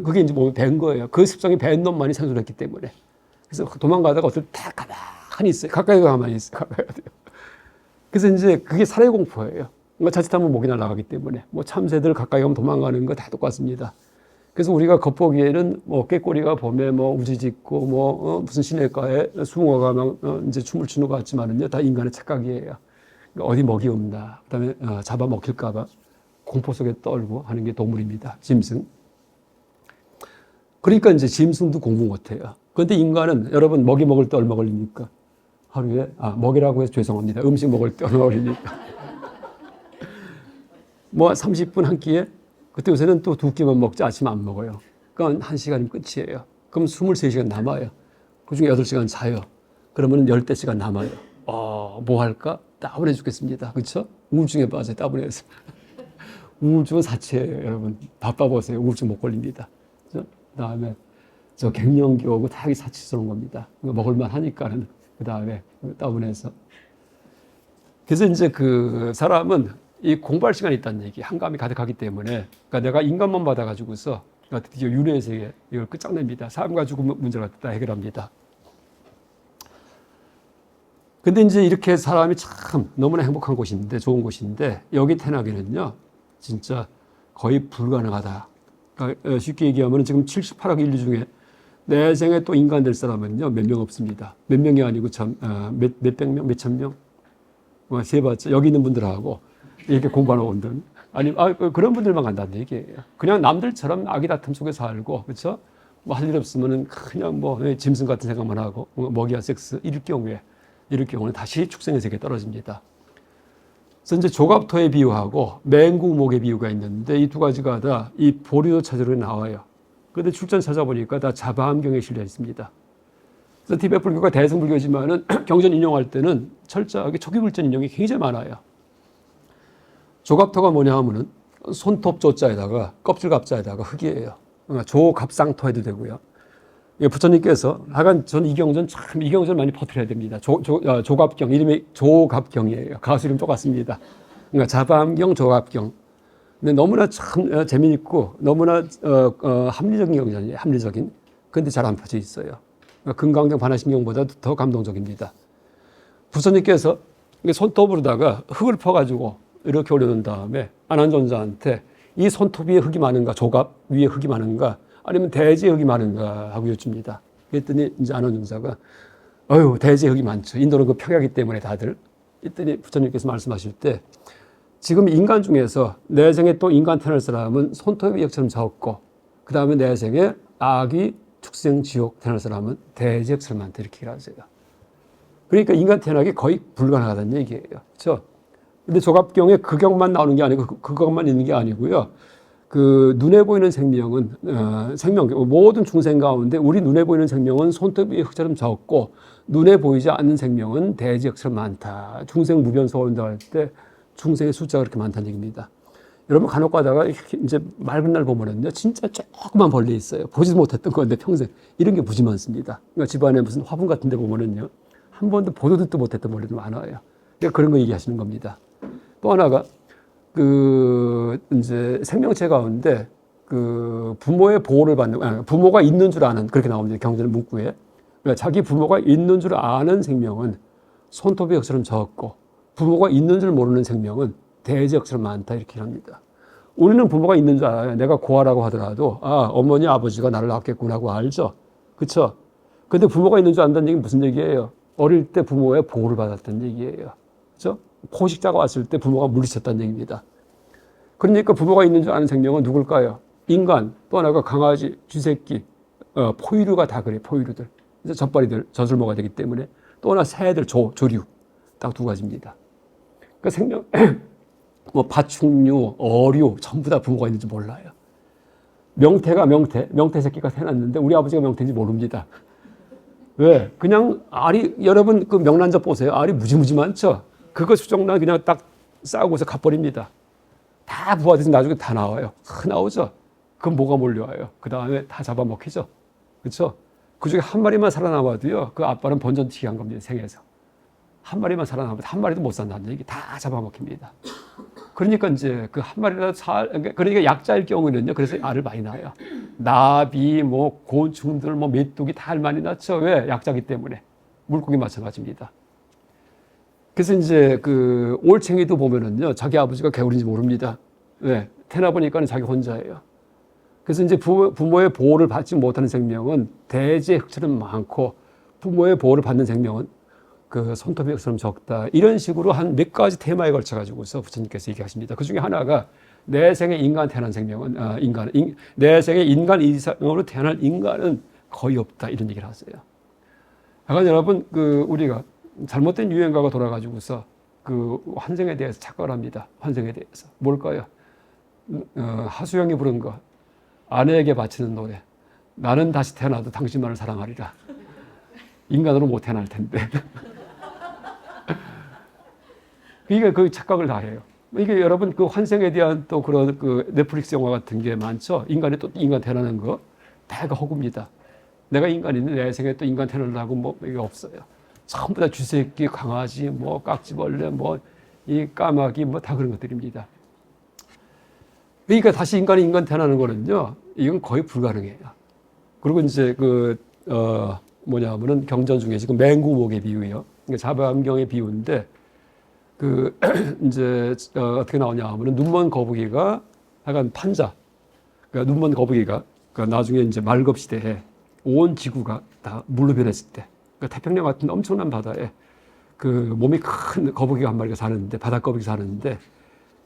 [SPEAKER 1] 그게 이제 뭐 된 거예요. 그 습성이 밴 놈만이 생존했기 때문에. 그래서 도망가다가 어떨 때 딱 가만히 있어요. 가까이 가만히 있어요. 가까이 돼요. 그래서 이제 그게 살해 공포예요. 자칫하면 목이 날아가기 때문에. 뭐 참새들 가까이 가면 도망가는 거 다 똑같습니다. 그래서 우리가 겉보기에는 뭐 꾀꼬리가 봄에 뭐 우지짓고 무슨 시냇가에 숭어가 막 이제 춤을 추는 것 같지만은요 다 인간의 착각이에요. 그러니까 어디 먹이 없나, 그다음에 잡아먹힐까봐 공포 속에 떨고 하는 게 동물입니다. 짐승. 그러니까 이제 짐승도 공부 못해요. 그런데 인간은 여러분 먹이 먹을 때 얼마 걸립니까? 하루에 먹이라고 해서 죄송합니다. 음식 먹을 때 얼마 걸립니까? 뭐 30분 한 끼에. 그때 요새는 또 2끼만 먹지 아침 안 먹어요. 그러니까 1시간이면 끝이에요. 그럼 23시간 남아요. 그중에 8시간 자요. 그러면 10대시간 남아요. 뭐 할까? 따분해 죽겠습니다. 그렇죠? 우울증에 빠져요. 따분해서. 우울증은 사치예요. 여러분 바빠보세요. 우울증 못 걸립니다. 그다음에 저 갱년기 오고 다 사치스러운 겁니다. 먹을만 하니까는. 그다음에 따분해서. 그래서 이제 그 사람은 이 공부할 시간이 있다는 얘기, 한감이 가득하기 때문에, 그러니까 내가 인간만 받아가지고서 드디어 윤회의 세계 이걸 끝장냅니다. 삶과 죽음 문제를 다 해결합니다. 근데 이제 이렇게 사람이 참 너무나 행복한 곳인데, 좋은 곳인데, 여기 태어나기는요 진짜 거의 불가능하다. 그러니까 쉽게 얘기하면 지금 78억 인류 중에 내 생에 또 인간 될 사람은요 몇 명 없습니다. 몇 명이 아니고 몇백 명, 몇천 명, 세봤자 여기 있는 분들하고 이렇게 공부하는 분들, 아니 그런 분들만 간다는 얘기예요. 그냥 남들처럼 아기 다툼 속에 살고, 그렇죠? 뭐 할 일 없으면은 그냥 뭐 짐승 같은 생각만 하고 먹이와 섹스 이럴 경우는 다시 축생의 세계에 떨어집니다. 그래서 이제 조갑토에 비유하고 맹구목의 비유가 있는데, 이 두 가지가 다 이 보리도 찾으러 나와요. 그런데 출전 찾아보니까 다 자바암경에 실려 있습니다. 그래서 티베트 불교가 대승불교지만은 경전 인용할 때는 철저하게 초기 불전 인용이 굉장히 많아요. 조갑토가 뭐냐 하면은 손톱 조자에다가 껍질 갑자에다가 흙이에요. 조갑상토 해도 되고요. 부처님께서 하여간 저는 이 경전 많이 퍼뜨려야 됩니다. 조갑경, 이름이 조갑경이에요. 가수 이름 똑같습니다. 그러니까 자바암경, 조갑경. 근데 너무나 참 재미있고 너무나 합리적인 경전이에요. 합리적인. 근데 잘 안 펴져 있어요. 그러니까 금강경 반야심경보다 더 감동적입니다. 부처님께서 손톱으로다가 흙을 퍼가지고 이렇게 올려놓은 다음에 안한존자한테 이 손톱 위에 흙이 많은가, 조갑 위에 흙이 많은가, 아니면 대지에 흙이 많은가 하고 여쭙니다. 그랬더니 이제 안한존자가 대지에 흙이 많죠. 인도는 그 평야기 때문에 다들. 그랬더니 부처님께서 말씀하실 때, 지금 인간 중에서 내 생에 또 인간 태어날 사람은 손톱의 역처럼 적고, 그 다음에 내 생에 아기, 축생, 지옥 태어날 사람은 대지역처럼 많다, 이렇게 얘기하세요. 그러니까 인간 태어나기 거의 불가능하다는 얘기예요. 그렇죠? 근데 조갑경에 그 경만 나오는 게 아니고 그 경만 있는 게 아니고요. 그 눈에 보이는 생명은 생명 모든 중생 가운데 우리 눈에 보이는 생명은 손톱의 흙처럼 적고 눈에 보이지 않는 생명은 대지 흙처럼 많다. 중생 무변소가 온다 할 때 중생의 숫자가 그렇게 많다는 얘기입니다. 여러분 간혹 가다가 이제 맑은 날 보면은요 진짜 조그만 벌레 있어요. 보지도 못했던 건데 평생 이런 게 무지 많습니다. 그러니까 집안에 무슨 화분 같은 데 보면은요 한 번도 보도 듣도 못했던 벌레도 많아요. 그러니까 그런 거 얘기하시는 겁니다. 또 하나가 그 이제 생명체 가운데 그 부모의 보호를 받는 부모가 있는 줄 아는 그렇게 나옵니다. 경전 문구에. 그러니까 자기 부모가 있는 줄 아는 생명은 손톱의 흙처럼 적고 부모가 있는 줄 모르는 생명은 대지 흙처럼 많다 이렇게 합니다. 우리는 부모가 있는 줄 알아요. 내가 고아라고 하더라도 어머니 아버지가 나를 낳겠구나 하고 알죠. 그렇죠? 근데 부모가 있는 줄 안다는 얘기는 무슨 얘기예요? 어릴 때 부모의 보호를 받았다는 얘기예요. 그렇죠? 포식자가 왔을 때 부모가 물리쳤다는 얘기입니다. 그러니까 부모가 있는 줄 아는 생명은 누굴까요? 인간, 또 하나가 강아지, 쥐새끼, 포유류가 다 그래요. 포유류들. 젖벌이들, 젖을모가 되기 때문에 또 하나 새들, 조류. 딱 두 가지입니다. 그러니까 생명, 뭐 파충류, 어류 전부 다 부모가 있는지 몰라요. 명태 새끼가 태어났는데 우리 아버지가 명태인지 모릅니다. 왜? 그냥 알이 여러분 그 명란젓 보세요. 알이 무지무지 많죠. 그거 수정란 그냥 딱 싸우고서 가버립니다. 다 부화돼서 나중에 다 나와요. 나오죠. 그럼 뭐가 몰려와요. 그 다음에 다 잡아먹히죠. 그렇죠? 그 중에 한 마리만 살아남아도요. 그 아빠는 번전치기 한 겁니다. 생에서. 한 마리만 살아남아도 한 마리도 못 산다는 얘기 다 잡아먹힙니다. 그러니까 이제 그 한 마리라도 그러니까 약자일 경우는요. 그래서 알을 많이 낳아요. 나비, 뭐 곤충들, 뭐 메뚜기 다 알 많이 낳죠. 왜? 약자기 때문에. 물고기 마찬가지입니다. 그래서 이제 그 올챙이도 보면은요. 자기 아버지가 개울인지 모릅니다. 왜? 태어나 보니까는 자기 혼자예요. 그래서 이제 부모의 보호를 받지 못하는 생명은 대지의 흙처럼 많고 부모의 보호를 받는 생명은 그 손톱의 흙처럼 적다. 이런 식으로 한 몇 가지 테마에 걸쳐가지고서 부처님께서 얘기하십니다. 그 중에 하나가 내 생에 인간 태어난 생명은, 내 생에 인간 이상으로 태어난 인간은 거의 없다. 이런 얘기를 하세요. 약간 여러분, 우리가 잘못된 유행가가 돌아가지고서 그 환생에 대해서 착각을 합니다. 환생에 대해서. 뭘까요? 하수영이 부른 거. 아내에게 바치는 노래. 나는 다시 태어나도 당신만을 사랑하리라. 인간으로 못 태어날 텐데. 그러니까 그 착각을 다 해요. 이게 여러분 그 환생에 대한 또 그런 그 넷플릭스 영화 같은 게 많죠. 인간이 또 인간 태어나는 거. 다가 허구입니다. 내가 인간인데 내 생에 또 인간 태어나려고 뭐 이게 없어요. 전부 다 쥐새끼, 강아지, 뭐 깍지벌레, 뭐 이 까마귀, 뭐 다 그런 것들입니다. 그러니까 다시 인간 태어나는 거는요, 이건 거의 불가능해요. 그리고 이제 뭐냐면은 경전 중에 지금 맹구목의 비유예요. 그러니까 자바암경의 비유인데, 이제 어떻게 나오냐 하면은 눈먼 거북이가 약간 판자, 그러니까 눈먼 거북이가 그러니까 나중에 이제 말급 시대에 온 지구가 다 물로 변했을 때, 그러니까 태평양 같은 엄청난 바다에 그 몸이 큰 거북이가 한 마리가 사는데, 바다 거북이 사는데,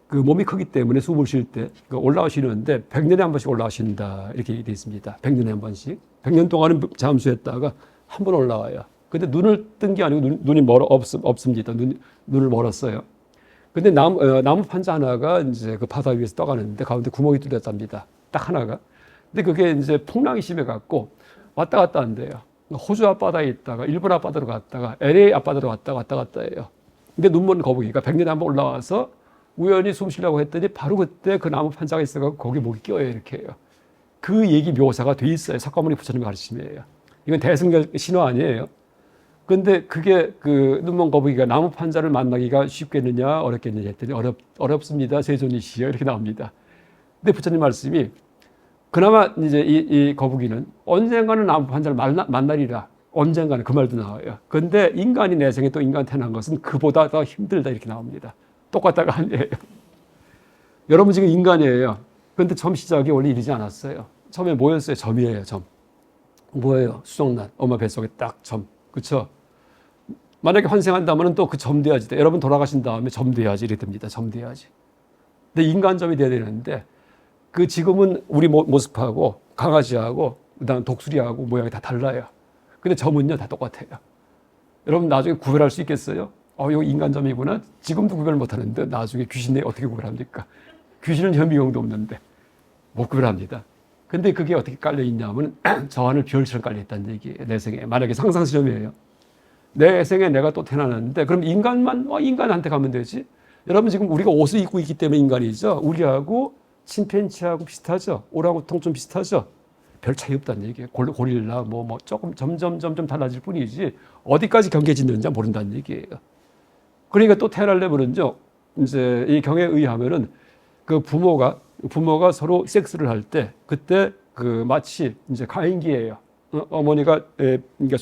[SPEAKER 1] 그 몸이 크기 때문에 숨을 쉴 때 올라오시는데 100년에 한 번씩 올라오신다 이렇게 되어 있습니다. 100년에 한 번씩. 100년 동안은 잠수했다가 한 번 올라와요. 근데 눈을 뜬 게 아니고 눈이 없습니다. 눈을 멀었어요. 근데 나무 판자 하나가 이제 그 바다 위에서 떠가는데 가운데 구멍이 뚫렸답니다. 딱 하나가. 근데 그게 이제 풍랑이 심해갖고 왔다 갔다 한대요. 호주 앞바다에 있다가 일본 앞바다로 갔다가 LA 앞바다로 왔다 갔다 해요. 근데 눈먼 거북이가 100년에 한 번 올라와서 우연히 숨 쉬려고 했더니 바로 그때 그 나무 판자가 있어서 거기 목이 껴요. 이렇게 해요. 그 얘기 묘사가 돼 있어요. 석가모니 부처님 가르침이에요. 이건 대승절 신화 아니에요. 근데 그게 그 눈먼 거북이가 나무 판자를 만나기가 쉽겠느냐 어렵겠느냐 했더니 어렵습니다. 세존이시여 이렇게 나옵니다. 근데 부처님 말씀이 그나마 이제 이 거북이는 언젠가는 나무 판자를 만나리라. 언젠가는 그 말도 나와요. 근데 인간이 내 생에 또 인간 태어난 것은 그보다 더 힘들다 이렇게 나옵니다. 똑같다가 아니에요. 여러분 지금 인간이에요. 그런데 점 시작이 원래 이러지 않았어요. 처음에 뭐였어요? 점이에요. 점. 뭐예요? 수정란. 엄마 뱃속에 딱 점. 그렇죠? 만약에 환생한다면 또 그 점 돼야지. 여러분 돌아가신 다음에 점 돼야지 이렇게 됩니다. 점 돼야지. 근데 인간점이 돼야 되는데 그 지금은 우리 모습하고 강아지하고 그다음 독수리하고 모양이 다 달라요. 근데 점은요 다 똑같아요. 여러분 나중에 구별할 수 있겠어요? 이거 인간점이구나. 지금도 구별 못하는데 나중에 귀신에 어떻게 구별합니까? 귀신은 현미경도 없는데 못 구별합니다. 근데 그게 어떻게 깔려 있냐면 저 하늘 별처럼 깔려 있다는 얘기예요. 내 생에. 만약에 상상 실험이에요. 내 생에 내가 또 태어났는데 그럼 인간한테 가면 되지. 여러분 지금 우리가 옷을 입고 있기 때문에 인간이죠. 우리하고 침팬지하고 비슷하죠. 오랑우탄 좀 비슷하죠. 별 차이 없다는 얘기예요. 고릴라 조금 점점 달라질 뿐이지 어디까지 경계 짓는지 모른다는 얘기예요. 그러니까 또 태어나려면은요, 이제 이 경에 의하면은 그 부모가 서로 섹스를 할 때 그때 그 마치 이제 가임기예요. 어머니가 그러니까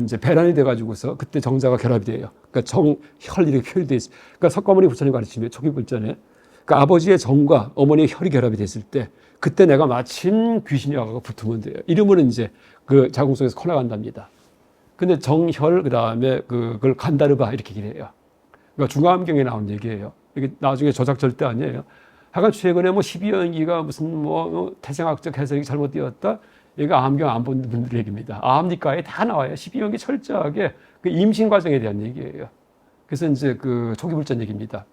[SPEAKER 1] 이제 배란이 돼가지고서 그때 정자가 결합이 돼요. 그러니까 정혈 이렇게 표현돼 있어요. 그러니까 석가모니 부처님 가르침에 초기 불전에 그 아버지의 정과 어머니의 혈이 결합이 됐을 때 그때 내가 마침 귀신이 와서 붙으면 돼요. 이러면 이제 그 자궁 속에서 커나간답니다. 근데 정혈 그다음에 그걸 간다르바 이렇게 얘기해요. 그러니까 중화암경에 나온 얘기예요. 이게 나중에 조작 절대 아니에요. 하여간 최근에 12연기가 무슨 태생학적 해석이 잘못되었다. 이거 암경 안 본 분들 얘기입니다. 암니까에 다 나와요. 12연기 철저하게 그 임신 과정에 대한 얘기예요. 그래서 이제 그 초기 불전 얘기입니다.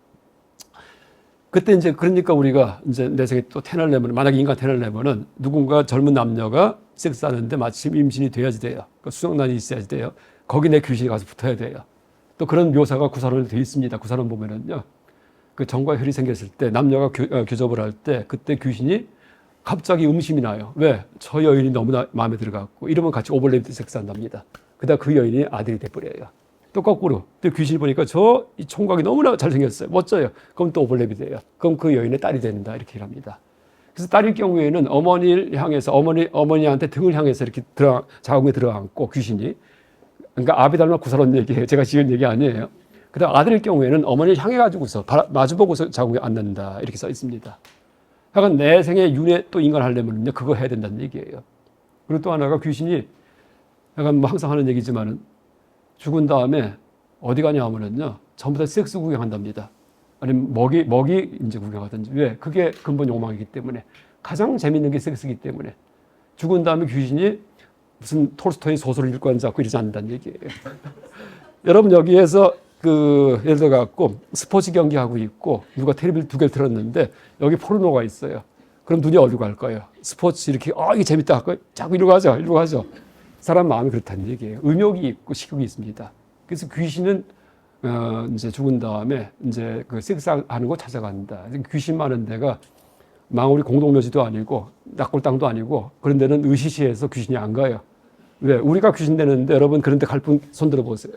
[SPEAKER 1] 그때 이제 그러니까 우리가 이제 내 생에 또 태어나려면 만약에 인간 태어나려면은 누군가 젊은 남녀가 섹스하는데 마침 임신이 돼야지 돼요. 그러니까 수정란이 있어야지 돼요. 거기 내 귀신이 가서 붙어야 돼요. 또 그런 묘사가 구사론에 되어 있습니다. 구사론 보면은요. 그 정과 혈이 생겼을 때 남녀가 교접을 할 때 그때 귀신이 갑자기 음심이 나요. 왜? 저 여인이 너무나 마음에 들어갔고 이러면 같이 오버랩 섹스한답니다. 그다음 그 여인이 아들이 돼버려요. 또 거꾸로 또 귀신이 보니까 이 총각이 너무나 잘생겼어요. 멋져요. 그럼 또 오버랩이 돼요. 그럼 그 여인의 딸이 된다 이렇게 합니다. 그래서 딸일 경우에는 어머니를 향해서 어머니한테 등을 향해서 이렇게 자궁에 들어앉고 귀신이 그러니까 아비달마 구사론 얘기예요. 제가 지은 얘기 아니에요. 그다음 아들일 경우에는 어머니를 향해 가지고서 마주보고서 자궁에 앉는다 이렇게 써 있습니다. 하여간 내 생에 윤회 또 인간 하려면요 그거 해야 된다는 얘기예요. 그리고 또 하나가 귀신이 약간 항상 하는 얘기지만은 죽은 다음에 어디 가냐 하면은요 전부 다 섹스 구경한답니다. 아니면 먹이 이제 구경하든지. 왜? 그게 근본 욕망이기 때문에. 가장 재밌는 게 섹스이기 때문에. 죽은 다음에 귀신이 무슨 톨스토이 소설을 읽고 앉아갖고 이러지 않는다는 얘기예요. 여러분 여기에서 예를 들어 갖고 스포츠 경기하고 있고 누가 텔레비를 2개를 틀었는데 여기 포르노가 있어요. 그럼 눈이 어디로 갈까요? 스포츠 이렇게 이게 재밌다 할까요? 자꾸 이리로 가죠. 사람 마음이 그렇다는 얘기예요. 음욕이 있고 식욕이 있습니다. 그래서 귀신은 이제 죽은 다음에 이제 그 섹스하는 거 찾아간다. 귀신 많은 데가 망우리 공동묘지도 아니고 낙골당도 아니고 그런 데는 의시시해서 귀신이 안 가요. 왜? 우리가 귀신 되는데 여러분 그런 데 갈 분 손 들어보세요.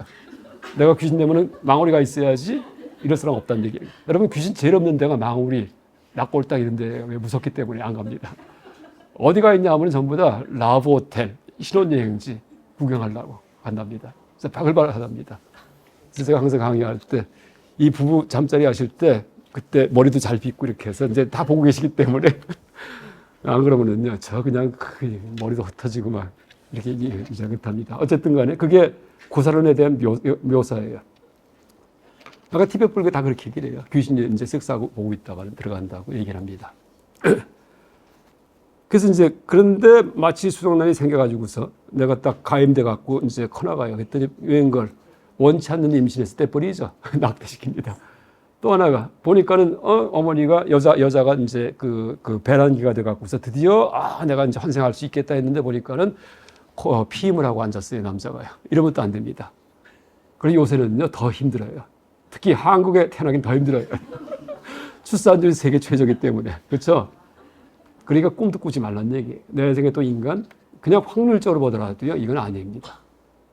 [SPEAKER 1] 내가 귀신 되면은 망우리가 있어야지 이럴 사람 없다는 얘기예요. 여러분 귀신 제일 없는 데가 망우리, 낙골당 이런 데예요. 왜? 무섭기 때문에 안 갑니다. 어디가 있냐 하면 전부 다 라브 호텔, 신혼여행지 구경하려고 간답니다. 그래서 바글바글 하답니다. 그래서 제가 항상 강의할 때 이 부부 잠자리 하실 때 그때 머리도 잘 빗고 이렇게 해서 이제 다 보고 계시기 때문에 안 그러면은요 저 그냥 머리도 흩어지고 막 이렇게 이제 그렇답니다. 어쨌든 간에 그게 구사론에 대한 묘사예요. 아까 티벳 불교 다 그렇게 얘기를 해요. 귀신이 이제 섹스하고 보고 있다가 들어간다고 얘기를 합니다. 그래서 이제 그런데 마치 수정란이 생겨가지고서 내가 딱 가임돼 갖고 이제 커나가요. 그랬더니 웬걸 원치 않는 임신했을 때 버리죠. 낙태시킵니다. 또 하나가 보니까는 어머니가 여자가 이제 그 배란기가 돼 갖고서 드디어 내가 이제 환생할 수 있겠다 했는데 보니까는 피임을 하고 앉았어요. 남자가요. 이러면 또 안 됩니다. 그리고 요새는요 더 힘들어요. 특히 한국에 태어나긴 더 힘들어요. 출산율이 세계 최저이기 때문에. 그렇죠? 그러니까 꿈도 꾸지 말란 얘기예요. 내 생에 또 인간 그냥 확률적으로 보더라도요 이건 아닙니다.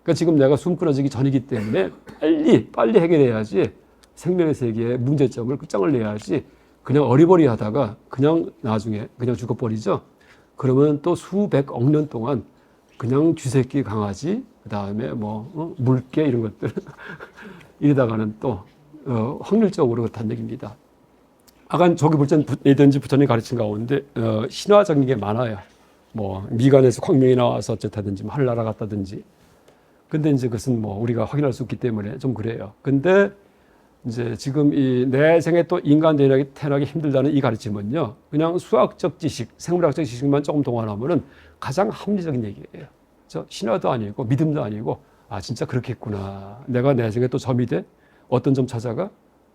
[SPEAKER 1] 그러니까 지금 내가 숨 끊어지기 전이기 때문에 빨리 해결해야지 생명의 세계의 문제점을 끝장을 내야지 그냥 어리버리하다가 그냥 나중에 그냥 죽어버리죠. 그러면 또 수백억 년 동안 그냥 쥐새끼 강아지 그다음에 물개 이런 것들 이러다가는 또 확률적으로 그렇다는 얘기입니다. 아까 조기 불전이든지 부처님 가르친 가운데 신화적인 게 많아요. 미간에서 광명이 나와서 어쨌다든지 하늘나라 갔다든지. 근데 이제 그것은 우리가 확인할 수 없기 때문에 좀 그래요. 근데 이제 지금 이 내 생에 또 인간 태어나기 힘들다는 이 가르침은요, 그냥 수학적 지식, 생물학적 지식만 조금 동원하면은 가장 합리적인 얘기예요. 신화도 아니고 믿음도 아니고 아, 진짜 그렇겠구나. 내가 내 생에 또 점이 돼? 어떤 점 찾아가?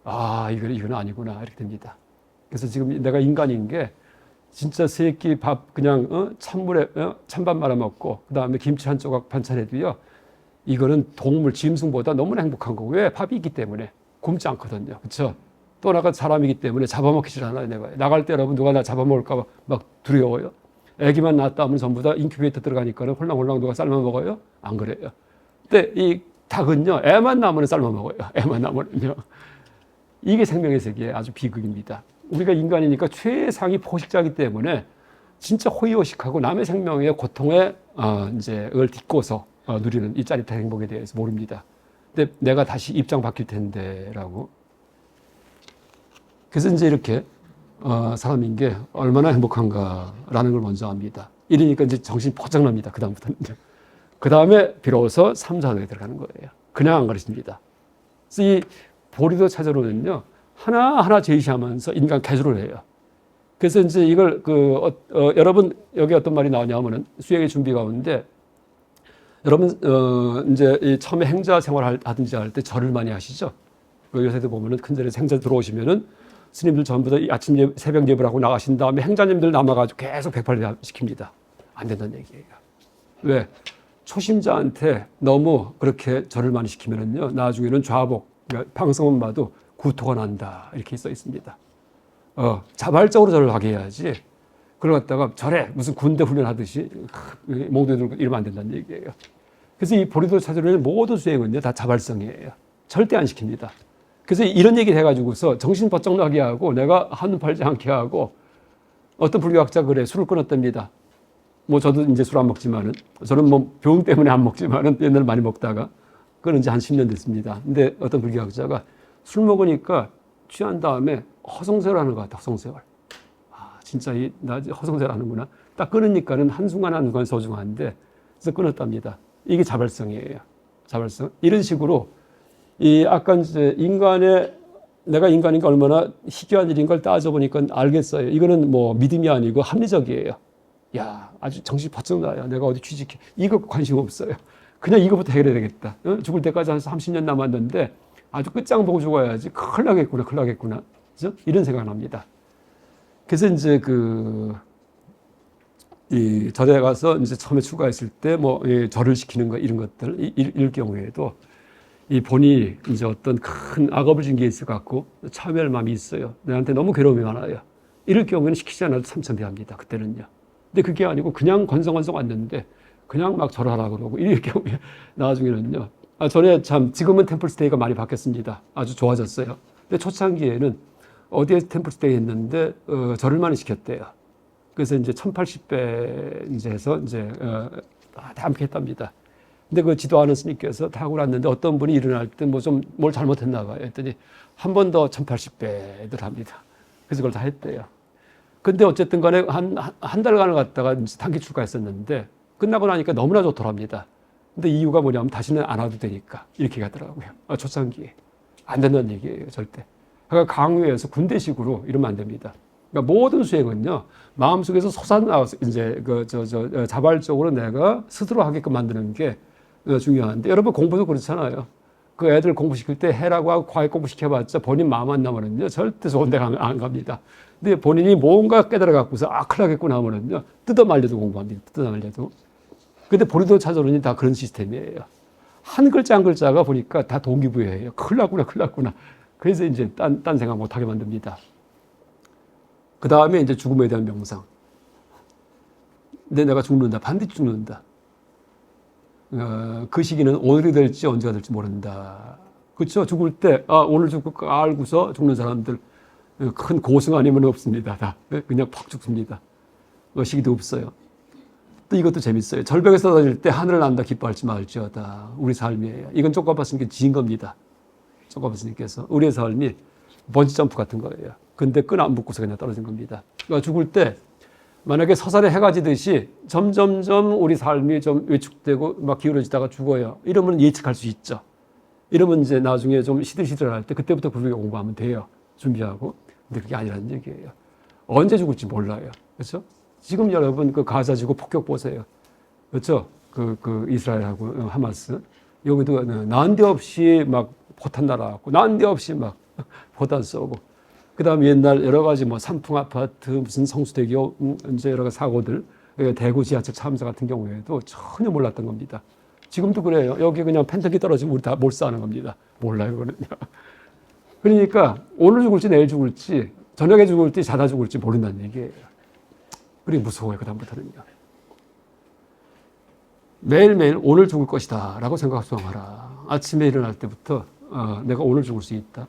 [SPEAKER 1] 아, 이건 아니구나. 이렇게 됩니다. 그래서 지금 내가 인간인 게 진짜 세 끼 밥 그냥 찬물에 찬밥 말아 먹고 그다음에 김치 한 조각 반찬해도요. 이거는 동물 짐승보다 너무나 행복한 거고 왜? 밥이 있기 때문에 굶지 않거든요. 그렇죠? 또 나가 사람이기 때문에 잡아먹히질 않아요. 내가 나갈 때 여러분 누가 나 잡아먹을까 봐 막 두려워요. 아기만 낳았다 하면 전부 다 인큐베이터 들어가니까는 홀랑홀랑 누가 삶아 먹어요? 안 그래요. 근데 이 닭은요, 애만 낳으면 삶아 먹어요. 애만 낳으면요. 이게 생명의 세계의 아주 비극입니다. 우리가 인간이니까 최상위 포식자이기 때문에 진짜 호의호식하고 남의 생명의 고통에 이제 을 딛고서 누리는 이 짜릿한 행복에 대해서 모릅니다. 근데 내가 다시 입장 바뀔 텐데라고. 그래서 이제 이렇게 사람인 게 얼마나 행복한가라는 걸 먼저 압니다. 이러니까 이제 정신이 포장 납니다. 그다음부터는. 그 다음에 비로소 3, 4등에 들어가는 거예요. 그냥 안 가르칩니다. 그래서 이 보리도 찾아로는요, 하나하나 제시하면서 인간 개조를 해요. 그래서 이제 이걸 여러분 여기 어떤 말이 나오냐면은 수행의 준비 가운데 여러분 이제 처음에 행자 생활 하든지 할 때 절을 많이 하시죠. 요새도 보면은 큰 절에 행자 들어오시면은 스님들 전부 다 아침 새벽 예불 하고 나가신 다음에 행자님들 남아가지고 계속 108일 시킵니다. 안 된다는 얘기예요. 왜? 초심자한테 너무 그렇게 절을 많이 시키면은요, 나중에는 좌복, 그러니까 방송은 봐도 구토가 난다. 이렇게 써 있습니다. 자발적으로 절을 하게 해야지. 그걸 갖다가 절에 무슨 군대 훈련하듯이 몽둥이 들고 이러면 안 된다는 얘기예요. 그래서 이 보리도 찾으려는 모든 수행은요, 다 자발성이에요. 절대 안 시킵니다. 그래서 이런 얘기를 해가지고서 정신 바짝 나게 하고 내가 한눈 팔지 않게 하고 어떤 불교학자 그래, 술을 끊었답니다. 뭐 저도 이제 술 안 먹지만은 저는 뭐 병 때문에 안 먹지만은 옛날에 많이 먹다가 끊은 지 한 10년 됐습니다. 근데 어떤 불교학자가 술 먹으니까 취한 다음에 허송세월 하는 것 같아. 허송세월. 아, 진짜 나 허송세월 하는구나. 딱 끊으니까는 한순간 한순간 소중한데 그래서 끊었답니다. 이게 자발성이에요. 자발성. 이런 식으로 이 아까 이제 내가 인간인가 얼마나 희귀한 일인 걸 따져보니까 알겠어요. 이거는 뭐 믿음이 아니고 합리적이에요. 야, 아주 정신 바짝 나요. 내가 어디 취직해. 이거 관심 없어요. 그냥 이거부터 해결해야 되겠다. 죽을 때까지 한 30년 남았는데 아주 끝장 보고 죽어야지. 큰일 나겠구나, 큰일 나겠구나. 그죠? 이런 생각 납니다. 그래서 이제 이 절에 가서 이제 처음에 출가했을 때 절을 시키는 거 이런 것들, 이럴 경우에도 이 본이 이제 어떤 큰 악업을 진 게 있을 것 같고 참여할 마음이 있어요. 내한테 너무 괴로움이 많아요. 이럴 경우에는 시키지 않아도 참천대합니다. 그때는요. 근데 그게 아니고 그냥 건성건성 왔는데 그냥 막 절하라고 그러고 이럴 경우에 나중에는요. 전에 참 지금은 템플스테이가 많이 바뀌었습니다. 아주 좋아졌어요. 근데 초창기에는 어디에 템플스테이 했는데 절을 많이 시켰대요. 그래서 이제 1080배 이제 해서 이제 다 함께 했답니다. 근데 그 지도하는 스님께서 다 하고 났는데 어떤 분이 일어날 때 뭐 좀 뭘 잘못했나 봐요. 했더니 한 번 더 1080배들 합니다. 그래서 그걸 다 했대요. 근데 어쨌든 간에 한 달간을 갔다가 단기 출가했었는데 끝나고 나니까 너무나 좋더랍니다. 근데 이유가 뭐냐면 다시는 안 와도 되니까 이렇게 가더라고요. 초창기에. 안 된다는 얘기예요, 절대. 그러니까 강요해서 군대식으로 이러면 안 됩니다. 그러니까 모든 수행은요, 마음속에서 솟아나와서 이제 자발적으로 내가 스스로 하게끔 만드는 게 중요한데 여러분 공부도 그렇잖아요. 그 애들 공부시킬 때 해라고 하고 과외 공부시켜봤자 본인 마음 안 나면은요, 절대 좋은 데 안 갑니다. 근데 본인이 뭔가 깨달아 갖고서 큰일 나겠구나 하면은요, 뜯어 말려도 공부합니다. 뜯어 말려도. 근데 보리도 찾아오니 다 그런 시스템이에요. 한 글자 한 글자가 보니까 다 동기부여해요. 큰일 났구나, 큰일 났구나. 그래서 이제 딴 생각 못 하게 만듭니다. 그 다음에 이제 죽음에 대한 명상. 근데 내가 죽는다. 반드시 죽는다. 그 시기는 오늘이 될지 언제가 될지 모른다. 그렇죠? 죽을 때 오늘 죽을 거 알고서 죽는 사람들 큰 고승 아니면 없습니다. 다 그냥 팍 죽습니다. 그 시기도 없어요. 또 이것도 재밌어요. 절벽에 쏟아질 때 하늘을 난다 기뻐할지 말지어다. 우리 삶이에요. 이건 쪼까바 스님께 지은 겁니다. 쪼까바 스님께서 우리의 삶이 번지점프 같은 거예요. 근데 끈 안 붙고서 그냥 떨어진 겁니다. 그러니까 죽을 때 만약에 서산에 해가 지듯이 점점점 우리 삶이 좀 위축되고 막 기울어지다가 죽어요. 이러면 예측할 수 있죠. 이러면 이제 나중에 좀 시들시들할 때 그때부터 불교 공부하면 돼요. 준비하고. 근데 그게 아니라는 얘기예요. 언제 죽을지 몰라요. 그렇죠? 지금 여러분 그 가자 지구 폭격 보세요. 그렇죠? 그 이스라엘하고 하마스. 여기도 난데없이 막 포탄 날아왔고, 난데없이 막 포탄 쏘고, 그 다음에 옛날 여러 가지 뭐 삼풍 아파트, 무슨 성수대교, 이제 여러 가지 사고들, 대구 지하철 참사 같은 경우에도 전혀 몰랐던 겁니다. 지금도 그래요. 여기 그냥 펜트기 떨어지면 우리 다 몰사하는 겁니다. 몰라요, 그거는요. 그러니까 오늘 죽을지 내일 죽을지, 저녁에 죽을지 자다 죽을지 모른다는 얘기예요. 그리고 무서워요, 그다음부터는요. 매일매일 오늘 죽을 것이다 라고 생각하라. 아침에 일어날 때부터 내가 오늘 죽을 수 있다.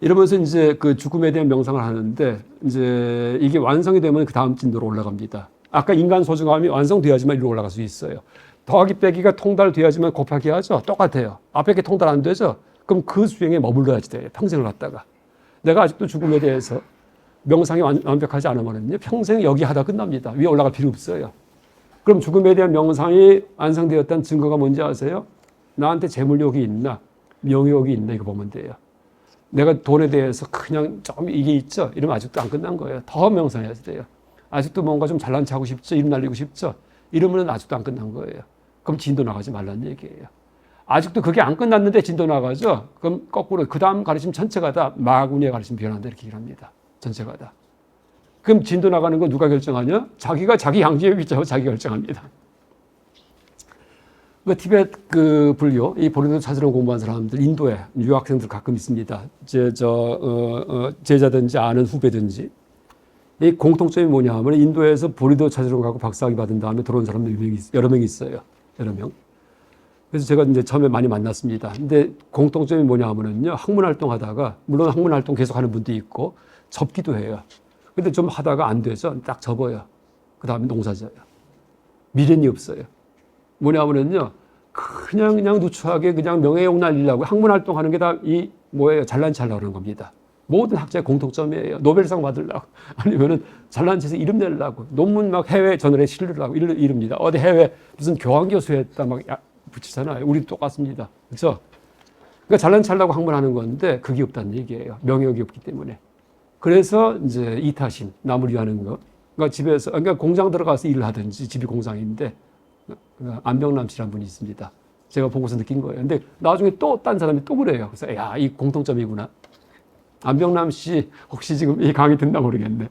[SPEAKER 1] 이러면서 이제 그 죽음에 대한 명상을 하는데, 이제 이게 완성이 되면 그 다음 진도로 올라갑니다. 아까 인간 소중함이 완성돼야지만 이리로 올라갈 수 있어요. 더하기 빼기가 통달돼야지만 곱하기 하죠. 똑같아요. 앞에 게 통달 안 되죠. 그럼 그 수행에 머물러야지 돼요. 평생을 갖다가. 내가 아직도 죽음에 대해서 명상이 완벽하지 않으면요, 평생 여기 하다 끝납니다. 위에 올라갈 필요 없어요. 그럼 죽음에 대한 명상이 완성되었다는 증거가 뭔지 아세요? 나한테 재물욕이 있나, 명욕이 있나, 이거 보면 돼요. 내가 돈에 대해서 그냥 좀 이게 있죠? 이러면 아직도 안 끝난 거예요. 더 명상해야 돼요. 아직도 뭔가 좀 잘난 척하고 싶죠? 이름 날리고 싶죠? 이러면 아직도 안 끝난 거예요. 그럼 진도 나가지 말라는 얘기예요. 아직도 그게 안 끝났는데 진도 나가죠? 그럼 거꾸로 그 다음 가르침 전체가 다 마구니의 가르침 변한다 이렇게 얘기를 합니다. 전체가 다. 그럼 진도 나가는 건 누가 결정하냐? 자기가 자기 양심에 비춰서 자기 결정합니다. 그 티베트 그 불교, 이 보리도 찾으러 공부한 사람들, 인도에 유학생들 가끔 있습니다. 제자든지 아는 후배든지. 이 공통점이 뭐냐 하면 인도에서 보리도 찾으러 가고 박사학위 받은 다음에 들어온 사람들 여러 명 있어요. 여러 명. 그래서 제가 이제 처음에 많이 만났습니다. 근데 공통점이 뭐냐 하면은요, 학문 활동하다가, 물론 학문 활동 계속 하는 분도 있고, 접기도 해요. 근데 좀 하다가 안 돼서 딱 접어요. 그 다음에 농사져요. 미련이 없어요. 뭐냐 하면은요, 그냥 누추하게 그냥 명예욕 날리려고 학문 활동하는 게 다 이 뭐예요? 잘난 체 하려고 그러는 겁니다. 모든 학자의 공통점이에요. 노벨상 받으려고, 아니면은 잘난 체에서 이름 내려고, 논문 막 해외 저널에 실으려고 이릅니다. 어디 해외 무슨 교환 교수 했다 막 붙이잖아요. 우리도 똑같습니다. 그렇죠? 그러니까 잘난 체 하려고 학문하는 건데 그게 없다는 얘기예요. 명예욕이 없기 때문에. 그래서 이제 이타심, 남을 위하는 거. 그러니까 집에서, 그러니까 공장 들어가서 일을 하든지, 집이 공장인데, 안병남 씨라는 분이 있습니다. 제가 보고서 느낀 거예요. 근데 나중에 또 딴 사람이 또 그래요. 그래서 야, 이 공통점이구나. 안병남 씨 혹시 지금 이 강의 듣나 모르겠네.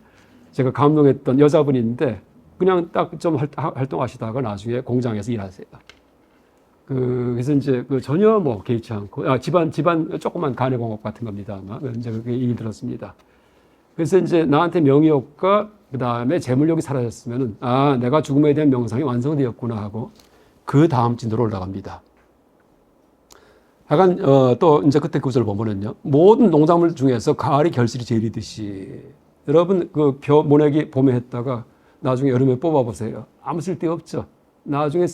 [SPEAKER 1] 제가 감동했던 여자분인데 그냥 딱 좀 활동하시다가 나중에 공장에서 일하세요. 그래서 이제 전혀 뭐 개의치 않고, 집안 조그만 간해공업 같은 겁니다. 아마. 이제 그렇게 얘기 들었습니다. 그래서 이제 나한테 명의욕과 그 다음에 재물욕이 사라졌으면은, 내가 죽음에 대한 명상이 완성되었구나 하고, 그 다음 진도로 올라갑니다. 약간, 또 이제 그때 구절을 보면은요, 모든 농작물 중에서 가을이 결실이 제일이듯이, 여러분 모내기 봄에 했다가 나중에 여름에 뽑아보세요. 아무 쓸데 없죠. 나중에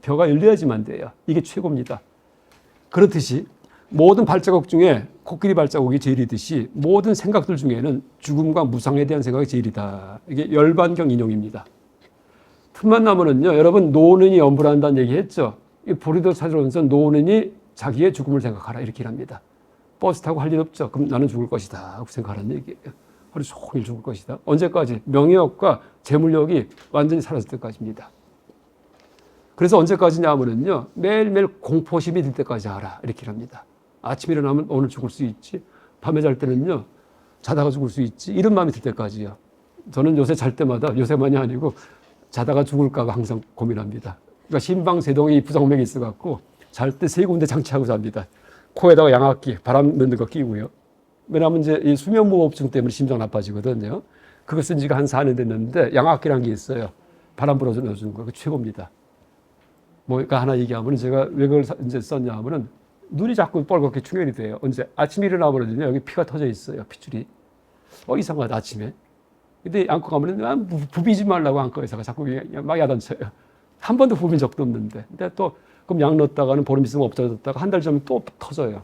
[SPEAKER 1] 벼가 열려야지만 돼요. 이게 최고입니다. 그렇듯이 모든 발자국 중에 코끼리 발자국이 제일이듯이 모든 생각들 중에는 죽음과 무상에 대한 생각이 제일이다. 이게 열반경 인용입니다. 틈만 나면은요, 여러분 노는이 염불한다는 얘기 했죠. 이 보리도 찾으러 오면서 노는이 자기의 죽음을 생각하라 이렇게 합니다. 버스 타고 할 일 없죠. 그럼 나는 죽을 것이다 하고 생각하라는 얘기예요. 하루 종일 죽을 것이다. 언제까지? 명예욕과 재물욕이 완전히 사라질 때까지입니다. 그래서 언제까지냐 하면은요, 매일매일 공포심이 들 때까지 하라 이렇게 합니다. 아침에 일어나면 오늘 죽을 수 있지, 밤에 잘 때는요 자다가 죽을 수 있지, 이런 마음이 들 때까지요. 저는 요새 잘 때마다, 요새만이 아니고 자다가 죽을까 항상 고민합니다. 그러니까 심방세동이 부정맥이 있어갖고 잘 때 3군데 장치하고 잡니다. 코에다가 양압기, 바람 넣는 거 끼고요. 왜냐하면 이제 이 수면무호흡증 때문에 심장 나빠지거든요. 그거 쓴 지가 한 4년 됐는데 양압기라는 게 있어요. 바람 불어서 넣어주는 거, 그 최고입니다. 그러니까 하나 얘기하면, 제가 왜 그걸 이제 썼냐 하면은, 눈이 자꾸 뻘겋게 충혈이 돼요. 언제? 아침에 일어나버리거든요. 여기 피가 터져 있어요. pit줄이. 이상하다, 아침에. 근데 안고 가면은, 부비지 말라고 안과에서가 자꾸 막 야단쳐요. 한 번도 부빈 적도 없는데. 근데 또, 그럼 약 넣었다가는 보름 있으면 없어졌다가 한 달 전에 또 터져요.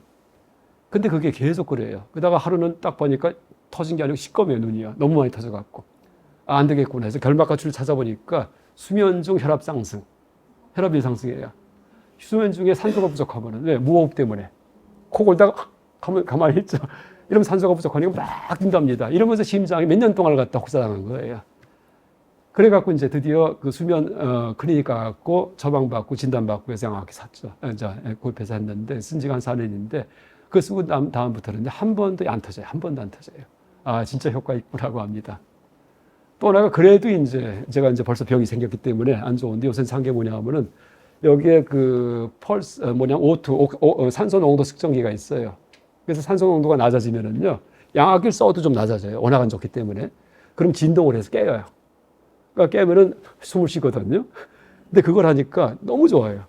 [SPEAKER 1] 근데 그게 계속 그래요. 그러다가 하루는 딱 보니까 터진 게 아니고 시꺼매요, 눈이요. 너무 많이 터져갖고. 안 되겠구나 해서 결막가출을 찾아보니까 수면 중 혈압 상승. 혈압이 상승해요. 수면 중에 산소가 부족하면은, 왜? 무호흡 때문에. 코 골다가 가만히 있죠. 이러면 산소가 부족하니까 막 뛴답니다. 이러면서 심장이 몇 년 동안을 갖다 혹사당한 거예요. 그래갖고 이제 드디어 그 수면 클리닉 가갖고 처방받고 진단받고 해서 양학기 샀죠. 이제 구입해서 했는데 쓴 지가 한 4년인데 그거 쓰고 다음부터는 한 번도 안 터져요. 한 번도 안 터져요. 아, 진짜 효과 있구라고 합니다. 또 하나가 그래도 이제 제가 이제 벌써 병이 생겼기 때문에 안 좋은데 요새 산 게 뭐냐면은 여기에 그 펄스 O2 산소 농도 측정기가 있어요. 그래서 산소 농도가 낮아지면은요 양압기를 써도 좀 낮아져요. 워낙 안 좋기 때문에. 그럼 진동을 해서 깨요. 그러니까 깨면은 숨을 쉬거든요. 근데 그걸 하니까 너무 좋아요.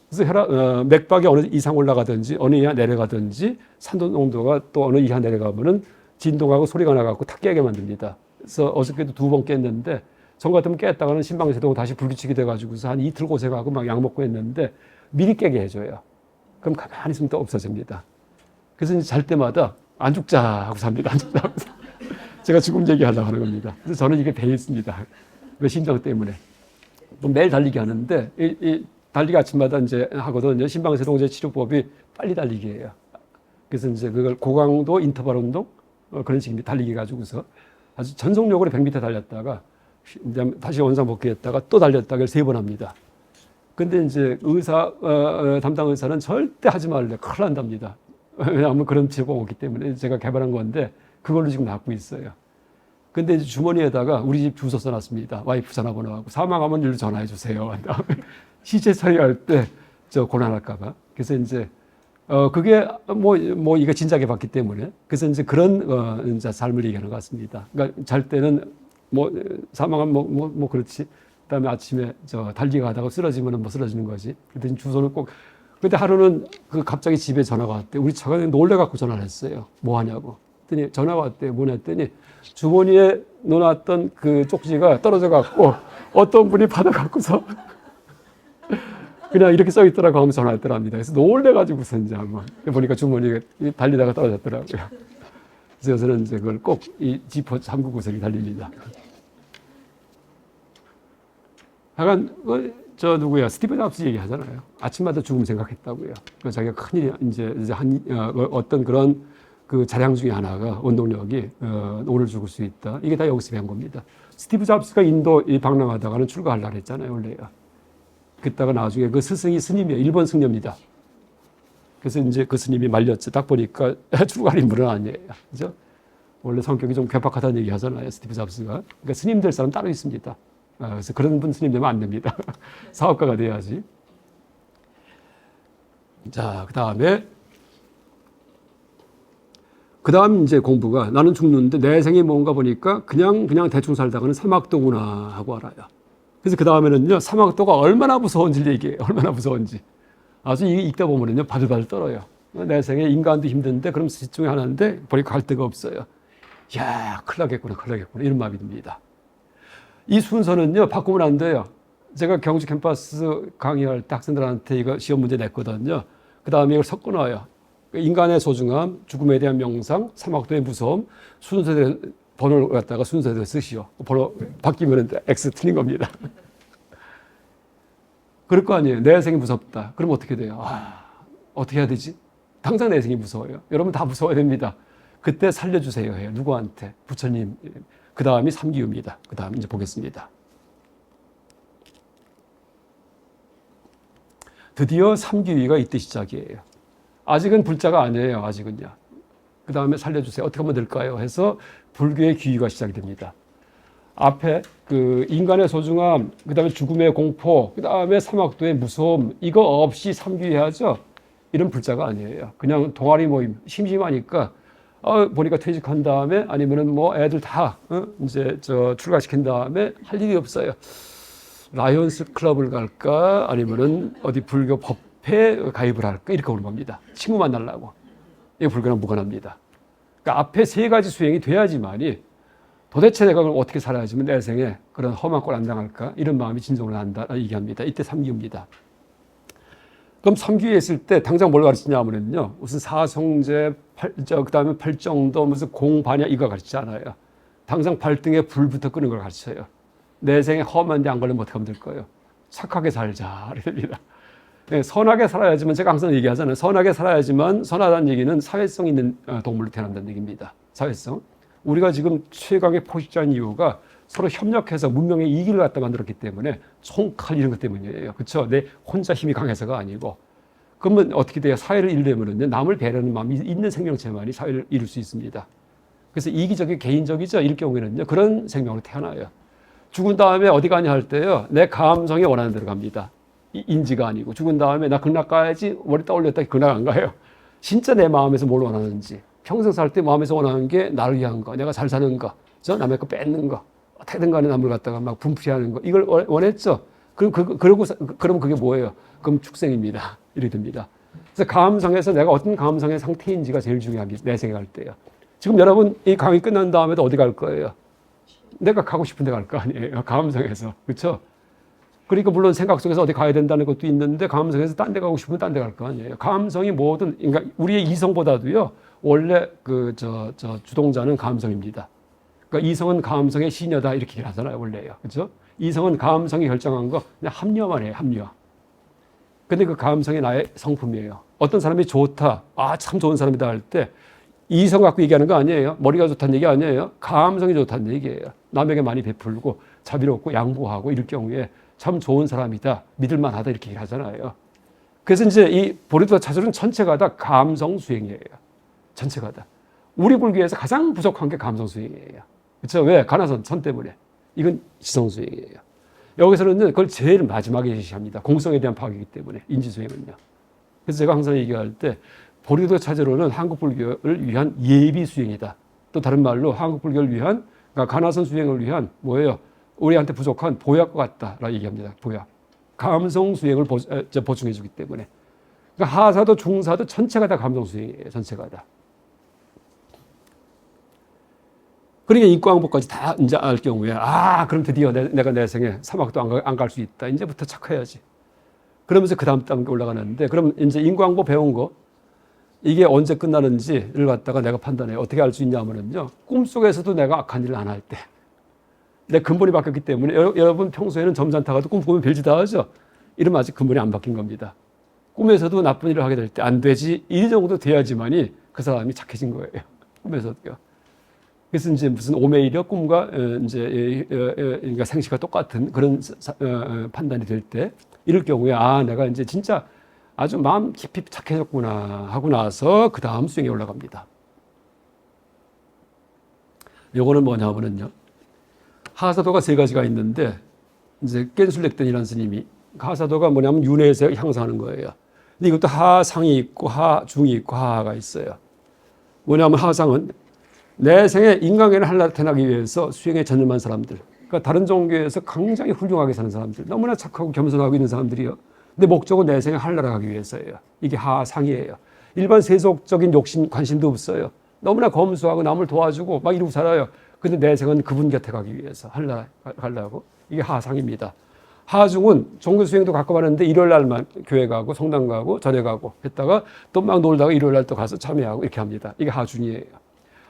[SPEAKER 1] 그래서 맥박이 어느 이상 올라가든지 어느 이하 내려가든지 산소 농도가 또 어느 이하 내려가면은 진동하고 소리가 나갖고 탁 깨게 만듭니다. 그래서 어저께도 2번 깼는데 전 같으면 깼다가는 심방세동 다시 불규칙이 돼가지고서 한 이틀 고생하고 막 약 먹고 했는데 미리 깨게 해줘요. 그럼 가만히 있으면 또 없어집니다. 그래서 이제 잘 때마다 안 죽자 하고 삽니다. 안 죽자 하고. 제가 죽음 얘기하려고 하는 겁니다. 그래서 저는 이게 돼 있습니다. 그 심장 때문에. 또 매일 달리기 하는데 이 달리기 아침마다 이제 하거든요. 심방세동제 치료법이 빨리 달리기예요. 그래서 이제 그걸 고강도 인터벌 운동 그런 식입니다. 달리기 가지고서 아주 전속력으로 100m 달렸다가 다시 원상 복귀했다가 또 달렸다가 3번 합니다. 근데 이제 담당 의사는 절대 하지 말래. 큰일 난답니다. 왜냐하면 그런 치료가 없기 때문에 제가 개발한 건데 그걸로 지금 낫고 있어요. 근데 이제 주머니에다가 우리 집 주소 써놨습니다. 와이프 전화번호하고 사망하면 일로 전화해 주세요. 시체 처리할 때 저 고난할까봐. 그래서 이제 그게 이거 진작에 봤기 때문에 그래서 이제 그런 이제 삶을 얘기하는 것 같습니다. 그러니까 잘 때는 사망하면 그렇지. 그다음에 아침에 달리기 가다가 쓰러지면은 쓰러지는 거지. 그때 주소는 꼭. 근데 하루는 갑자기 집에 전화가 왔대. 우리 차가 놀래갖고 전화를 했어요. 뭐 하냐고. 그랬더니 전화가 왔대. 뭐냐 했더니 주머니에 넣어놨던 그 쪽지가 떨어져갖고 어떤 분이 받아갖고서 그냥 이렇게 써있더라고 하면서 전화했더랍니다. 그래서 놀래가지고서 이제 한번 보니까 주머니에 달리다가 떨어졌더라고요. 그래서 요새는 이제 그걸 꼭 이 지퍼 잠그 구석에 달립니다. 약간 누구야 스티브 잡스 얘기하잖아요. 아침마다 죽음 생각했다고요. 자기가 큰일이 이제 어떤 그런 그 자량 중에 하나가 원동력이 오늘 죽을 수 있다. 이게 다 여기서 배운 겁니다. 스티브 잡스가 인도 방랑하다가는 출가하려고 했잖아요, 원래요. 그랬다가 나중에 그 스님이에요. 일본 승려입니다. 그래서 이제 그 스님이 말렸죠. 딱 보니까 출가할 인물은 아니에요. 그죠? 원래 성격이 좀 괴팍하다는 얘기 하잖아요, 스티브 잡스가. 그러니까 스님 될 사람 따로 있습니다. 그래서 그런 분 스님 되면 안 됩니다. 사업가가 돼야지. 자, 그 다음 이제 공부가 나는 죽는데 내 생이 뭔가 보니까 그냥 대충 살다가는 사막도구나 하고 알아요. 그래서 그 다음에는요, 사막도가 얼마나 무서운지를 얘기해요. 얼마나 무서운지. 아주 읽다 보면은요, 바들바들 떨어요. 내 생에 인간도 힘든데, 그럼 셋 중에 하나인데, 보니까 갈 데가 없어요. 이야, 큰일 나겠구나. 이런 마음이 듭니다. 이 순서는요, 바꾸면 안 돼요. 제가 경주 캠퍼스 강의할 때 학생들한테 이거 시험 문제 냈거든요. 그 다음에 이걸 섞어 놔요. 인간의 소중함, 죽음에 대한 명상, 사막도의 무서움, 순서대로 번호를 갖다가 순서대로 쓰시오. 번호 바뀌면 X 틀린 겁니다. 그럴 거 아니에요. 내 생이 무섭다. 그럼 어떻게 돼요? 어떻게 해야 되지? 당장 내 생이 무서워요. 여러분 다 무서워야 됩니다. 그때 살려주세요 해요. 누구한테? 부처님. 그 다음이 삼기유입니다. 그 다음 이제 보겠습니다. 드디어 삼기유가 이때 시작이에요. 아직은 불자가 아니에요. 아직은요. 그 다음에 살려주세요. 어떻게 하면 될까요? 해서 불교의 기유가 시작이 됩니다. 앞에 그 인간의 소중함, 그 다음에 죽음의 공포, 그 다음에 사막도의 무서움, 이거 없이 삼기해야죠. 이런 불자가 아니에요. 그냥 동아리 모임, 심심하니까 보니까 퇴직한 다음에 아니면은 애들 다 이제 출가시킨 다음에 할 일이 없어요. 라이온스 클럽을 갈까 아니면은 어디 불교 법회 가입을 할까 이렇게 오는 겁니다. 친구 만나려고. 이게 불교랑 무관합니다. 그러니까 앞에 3가지 수행이 돼야지만이 도대체 내가 그럼 어떻게 살아야지만 내 생에 그런 험한 꼴 안 당할까 이런 마음이 진정을 한다 얘기합니다. 이때 삼기유입니다. 그럼 삼기유에 있을 때 당장 뭘 가르치냐 하면요. 무슨 사성제, 그 다음에 팔정도, 무슨 공반야 이거 가르치지 않아요. 당장 발등에 불부터 끄는 걸 가르쳐요. 내 생에 험한 데 안 걸리면 어떻게 하면 될 거예요? 착하게 살자. 이렇게 됩니다. 네, 선하게 살아야지만 제가 항상 얘기하잖아요. 선하게 살아야지만 선하다는 얘기는 사회성 있는 동물로 태어난다는 얘기입니다. 사회성. 우리가 지금 최강의 포식자인 이유가 서로 협력해서 문명의 이익을 갖다 만들었기 때문에 총칼 이런 것 때문이에요. 그렇죠? 내 혼자 힘이 강해서가 아니고. 그러면 어떻게 돼요? 사회를 이루려면 남을 배려하는 마음이 있는 생명체만이 사회를 이룰 수 있습니다. 그래서 이기적이 개인적이죠. 이럴 경우에는요. 그런 생명으로 태어나요. 죽은 다음에 어디 가냐 할 때요. 내 감성이 원하는 대로 갑니다. 인지가 아니고. 죽은 다음에 나 극락 가야지 머리 떠올렸다 극락 안 가요. 진짜 내 마음에서 뭘 원하는지. 평생 살 때 마음에서 원하는 게 나를 위한 거, 내가 잘 사는 거, 남의 거 뺏는 거, 어떻게든 간에 남을 갖다가 막 분풀이하는 거. 이걸 원했죠. 그럼 그게 뭐예요? 그럼 축생입니다. 이렇게 됩니다. 그래서 감성에서 내가 어떤 감성의 상태인지가 제일 중요합니다. 내 생각할 때요. 지금 여러분 이 강의 끝난 다음에도 어디 갈 거예요? 내가 가고 싶은 데 갈 거 아니에요. 감성에서. 그렇죠? 그러니까 물론 생각 속에서 어디 가야 된다는 것도 있는데 감성에서 딴 데 가고 싶으면 딴 데 갈 거 아니에요. 감성이 뭐든 그러니까 우리의 이성보다도요. 원래 주동자는 감성입니다. 그러니까 이성은 감성의 시녀다 이렇게 하잖아요. 원래요. 그렇죠? 이성은 감성이 결정한 거 그냥 합리화만 해요. 합리화. 근데 그 감성이 나의 성품이에요. 어떤 사람이 좋다. 참 좋은 사람이다 할 때 이성 갖고 얘기하는 거 아니에요. 머리가 좋다는 얘기 아니에요. 감성이 좋다는 얘기예요. 남에게 많이 베풀고 자비롭고 양보하고 이럴 경우에 참 좋은 사람이다. 믿을만하다 이렇게 얘기하잖아요. 그래서 이제 이 보리도와 차절은 전체가 다 감성 수행이에요. 전체가 다. 우리 불교에서 가장 부족한 게 감성 수행이에요. 그렇죠? 왜? 가나선 선 때문에. 이건 지성 수행이에요. 여기서는 그걸 제일 마지막에 제시합니다. 공성에 대한 파악이기 때문에 인지 수행은요. 그래서 제가 항상 얘기할 때 보리도 차제로는 한국 불교를 위한 예비 수행이다. 또 다른 말로 한국 불교를 위한 그러니까 가나선 수행을 위한 뭐예요? 우리한테 부족한 보약과 같다라고 얘기합니다. 보약. 감성 수행을 보충해 주기 때문에. 그러니까 하사도 중사도 전체가 다 감성 수행이에요. 전체가 다. 그러니까 인과응보까지 다 이제 알 경우에 그럼 드디어 내가 내 생에 사막도 안 갈 수 있다. 이제부터 착해야지. 그러면서 그 다음 단계 올라가는데 그럼 이제 인과응보 배운 거 이게 언제 끝나는지를 갖다가 내가 판단해요. 어떻게 알 수 있냐면요. 꿈속에서도 내가 악한 일을 안 할 때. 내 근본이 바뀌었기 때문에 여러분 평소에는 점잖다가도 꿈 보면 별짓 다 하죠. 이러면 아직 근본이 안 바뀐 겁니다. 꿈에서도 나쁜 일을 하게 될 때 안 되지. 이 정도 돼야지만이 그 사람이 착해진 거예요. 꿈에서도요. 그래서 이제 무슨 오메이려 꿈과 이제 그러니까 생시가 똑같은 그런 판단이 될 때 이럴 경우에 내가 이제 진짜 아주 마음 깊이 착해졌구나 하고 나서 그 다음 수행에 올라갑니다. 요거는 뭐냐면요. 하사도가 세 가지가 있는데 이제 깬술렉던이라는 스님이 하사도가 뭐냐면 윤회에서 향상하는 거예요. 근데 이것도 하상이 있고 하중이 있고 하하가 있어요. 뭐냐면 하상은 내 생에 인간계를 한라탄하기 위해서 수행에 전념한 사람들. 그러니까 다른 종교에서 굉장히 훌륭하게 사는 사람들. 너무나 착하고 겸손하고 있는 사람들이요. 근데 목적은 내 생에 한라하기 위해서예요. 이게 하상이에요. 일반 세속적인 욕심, 관심도 없어요. 너무나 검소하고 남을 도와주고 막 이러고 살아요. 근데 내 생은 그분 곁에 가기 위해서 하려고. 이게 하상입니다. 하중은 종교 수행도 가끔 하는데 일요일 날만 교회 가고 성당 가고 절에 가고 했다가 또 막 놀다가 일요일 날 또 가서 참여하고 이렇게 합니다. 이게 하중이에요.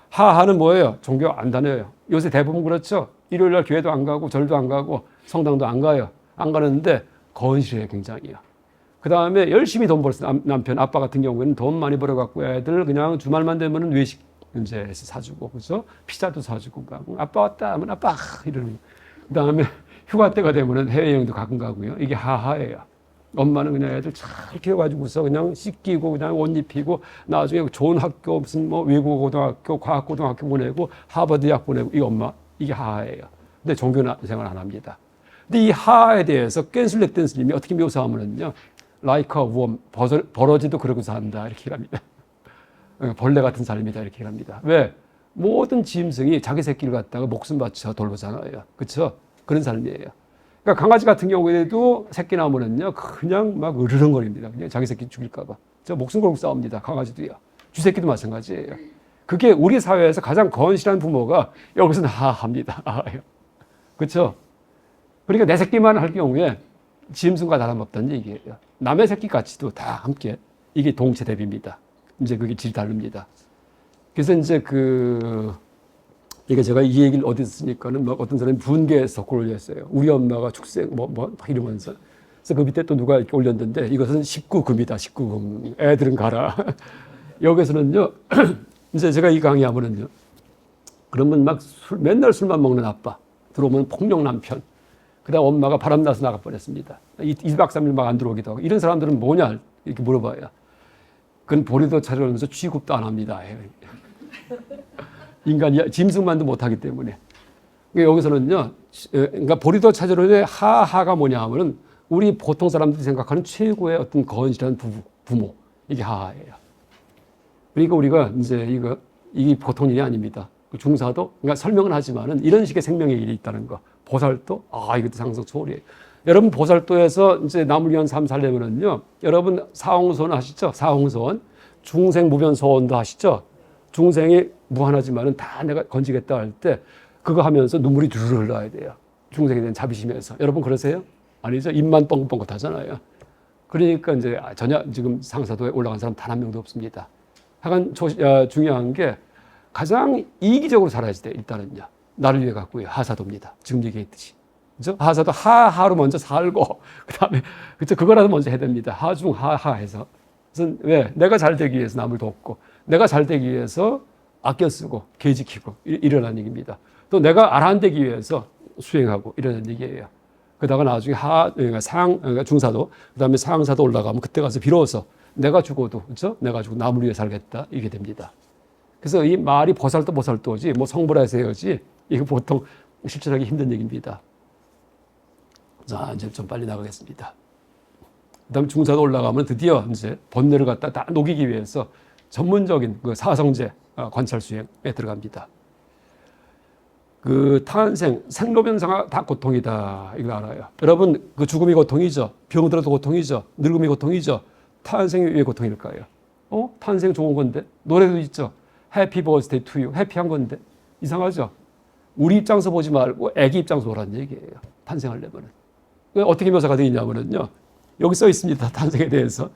[SPEAKER 1] 하하는 뭐예요? 종교 안 다녀요. 요새 대부분 그렇죠. 일요일 날 교회도 안 가고 절도 안 가고 성당도 안 가요. 안 가는데 건실해요. 굉장히요. 그 다음에 열심히 돈 벌었어요. 남편, 아빠 같은 경우에는 돈 많이 벌어갖고 애들 그냥 주말만 되면은 외식 이제 사주고, 그죠? 피자도 사주고, 아빠 왔다 하면 아빠 이러는. 그 다음에 휴가 때가 되면은 해외여행도 가끔 가고요. 이게 하하예요. 엄마는 그냥 애들 잘 키워가지고서 그냥 씻기고 그냥 옷 입히고 나중에 좋은 학교 무슨 뭐 외국 고등학교, 과학 고등학교 보내고 하버드 대학 보내고 이 엄마 이게 하하예요. 근데 종교 생활 안 합니다. 근데 이 하하에 대해서 깬술렉던 스님이 어떻게 묘사하면은요, like a worm, 버러지도 그러고 산다 이렇게 합니다. 벌레 같은 사람이다 이렇게 합니다. 왜? 모든 짐승이 자기 새끼를 갖다가 목숨 바쳐 돌보잖아요. 그렇죠? 그런 사람이에요. 그러니까 강아지 같은 경우에도 새끼 나오면은요 그냥 막 으르렁거립니다. 그냥 자기 새끼 죽일까봐. 저 목숨 걸고 싸웁니다. 강아지도요. 쥐새끼도 마찬가지예요. 그게 우리 사회에서 가장 건실한 부모가 여기서는 하합니다. 그렇죠? 그러니까 내 새끼만 할 경우에 짐승과 다름없다는 얘기예요. 남의 새끼 같이도 다 함께 이게 동체 대비입니다. 이제 그게 질이 다릅니다. 그래서 이제 이게 제가 이 얘기를 어디서 쓰니까는 막 어떤 사람이 분개해서 글을 올렸어요. 우리 엄마가 축생 막 이러면서. 그래서 그 밑에 또 누가 이렇게 올렸는데 이것은 19금이다. 19금. 애들은 가라. 여기서는요. 이제 제가 이 강의하면은요. 그러면 막 맨날 술만 먹는 아빠. 들어오면 폭력 남편. 그다음 엄마가 바람나서 나가 버렸습니다. 2박 3일 막 안 들어오기도 하고. 이런 사람들은 뭐냐 이렇게 물어봐요. 그건 보리도 찾아오면서 취급도 안 합니다. 인간이 짐승만도 못하기 때문에. 여기서는요, 그러니까 보리도 찾으러의 하하가 뭐냐 하면은 우리 보통 사람들이 생각하는 최고의 어떤 건실한 부모. 이게 하하예요. 그러니까 우리가 이제 이게 보통 일이 아닙니다. 중사도, 그러니까 설명은 하지만은 이런 식의 생명의 일이 있다는 거. 보살도, 이것도 상승 초월이에요. 여러분 보살도에서 이제 남을 위한 삶 살려면은요, 여러분 사홍소원 하시죠? 사홍소원. 중생 무변 소원도 하시죠? 중생이 무한하지만은 다 내가 건지겠다 할 때 그거 하면서 눈물이 두르르 흘러야 돼요. 중생에 대한 자비심에서. 여러분 그러세요? 아니죠? 입만 뻥긋뻥긋 하잖아요. 그러니까 이제 전혀 지금 상사도에 올라간 사람 단 한 명도 없습니다. 하여간 중요한 게 가장 이기적으로 살아야지 돼요. 일단은요. 나를 위해 갖고요. 하사도입니다. 지금 얘기했듯이. 그죠? 하사도 하하로 먼저 살고, 그 다음에, 그죠? 그거라도 먼저 해야 됩니다. 하중 하하 해서. 그래서 왜? 내가 잘 되기 위해서 남을 돕고, 내가 잘 되기 위해서 아껴 쓰고, 개 지키고, 이러는 얘기입니다. 또 내가 아란되기 위해서 수행하고, 이러는 얘기예요. 그러다가 나중에 그러니까 중사도, 그 다음에 상사도 올라가면 그때 가서 비로소 내가 죽어도, 그죠? 내가 죽고 남을 위해 살겠다. 이게 됩니다. 그래서 이 말이 보살도지, 뭐 성불해서 해야지, 이거 보통 실천하기 힘든 얘기입니다. 자, 이제 좀 빨리 나가겠습니다. 그 다음 중사도 올라가면 드디어 이제 번뇌를 갖다 다 녹이기 위해서 전문적인 그 사성제 관찰 수행에 들어갑니다. 그 탄생, 생로병사가 다 고통이다. 이거 알아요. 여러분, 그 죽음이 고통이죠. 병들어도 고통이죠. 늙음이 고통이죠. 탄생이 왜 고통일까요? 탄생 좋은 건데. 노래도 있죠. 해피 버스데이 투 유. 해피한 건데. 이상하죠? 우리 입장에서 보지 말고 애기 입장에서 보라는 얘기예요. 탄생하려면은. 어떻게 묘사가 되어 있냐면요. 여기 써 있습니다. 탄생에 대해서.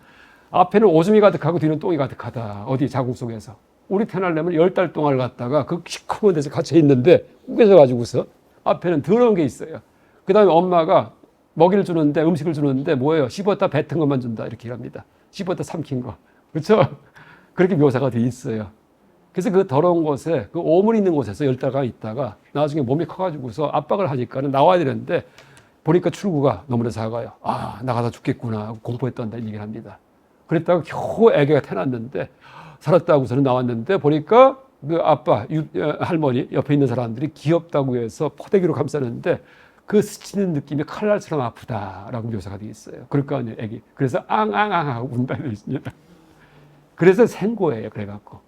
[SPEAKER 1] 앞에는 오줌이 가득하고 뒤는 똥이 가득하다. 어디 자궁 속에서. 우리 태어나려면 10달 동안 갔다가 그 시커먼 데서 갇혀 있는데 우겨져 가지고서 앞에는 더러운 게 있어요. 그 다음에 엄마가 먹이를 주는데 음식을 주는데 뭐예요? 씹었다 뱉은 것만 준다. 이렇게 합니다. 씹었다 삼킨 거. 그렇죠? 그렇게 묘사가 되어 있어요. 그래서 그 더러운 곳에 그 오물 있는 곳에서 10달간 있다가 나중에 몸이 커가지고서 압박을 하니까는 나와야 되는데 보니까 출구가 너무나 작아요. 나가다 죽겠구나 하고 공포했던 얘기를 합니다. 그랬다가 겨우 애기가 태어났는데 살았다고서는 나왔는데 보니까 그 아빠, 할머니 옆에 있는 사람들이 귀엽다고 해서 포대기로 감싸는데 그 스치는 느낌이 칼날처럼 아프다라고 묘사가 되어 있어요. 그럴 거 아니에요, 애기. 그래서 앙앙앙 하고 운다고 되어 있습니다. 그래서 생고예요, 그래갖고.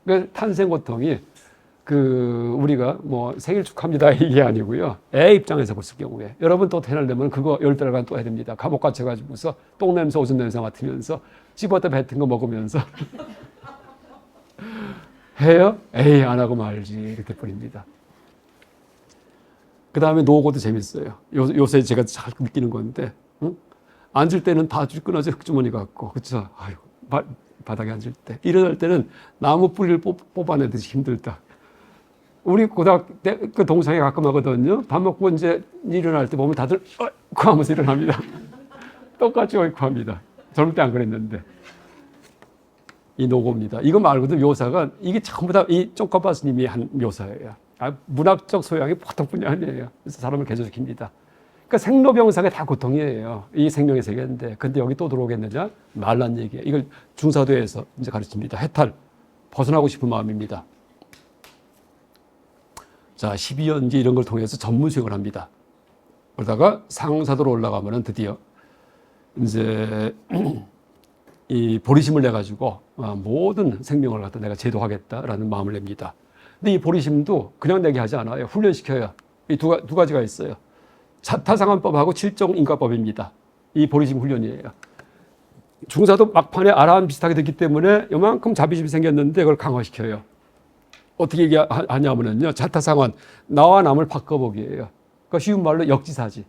[SPEAKER 1] 그 탄생 고통이 우리가 뭐 생일 축하합니다 이게 아니고요. 애 입장에서 봤을 경우에 여러분 또 태어나려면 그거 10달간 또 해야 됩니다. 감옥 갇혀가지고서 똥냄새, 오줌 냄새 맡으면서 씹었다 뱉은 거 먹으면서 해요? 에이 안 하고 말지 이렇게 버립니다. 그 다음에 노고도 재밌어요. 요새 제가 잘 느끼는 건데 앉을 때는 바줄 끊어져 흙주머니 같고 그렇죠? 아이고 바닥에 앉을 때 일어날 때는 나무 뿌리를 뽑아내듯이 힘들다. 우리 고등학교 때 그 동창회 가끔 하거든요. 밥 먹고 이제 일어날 때 보면 다들 어이쿠 하면서 일어납니다. 똑같이 어이쿠 합니다. 젊을 때 안 그랬는데. 이 노고입니다. 이거 말고도 묘사가 이게 전부 다 이 쫑커바 스님이 한 묘사예요. 문학적 소양이 보통 분이 아니에요. 그래서 사람을 개조시킵니다. 그러니까 생로병사가 다 고통이에요. 이 생명의 세계인데. 근데 여기 또 들어오겠느냐? 말란 얘기예요. 이걸 중사도에서 이제 가르칩니다. 해탈. 벗어나고 싶은 마음입니다. 자, 12연기 이런 걸 통해서 전문 수행을 합니다. 그러다가 상사도로 올라가면은 드디어 이제 이 보리심을 내가지고 모든 생명을 갖다 내가 제도하겠다라는 마음을 냅니다. 근데 이 보리심도 그냥 내게 하지 않아요. 훈련시켜요. 이 두 가지가 있어요. 자타상한법하고 칠정인과법입니다. 이 보리심 훈련이에요. 중사도 막판에 아라한 비슷하게 됐기 때문에 요만큼 자비심이 생겼는데 그걸 강화시켜요. 어떻게 얘기하냐면요. 자타상환, 나와 남을 바꿔보기예요. 그러니까 쉬운 말로 역지사지.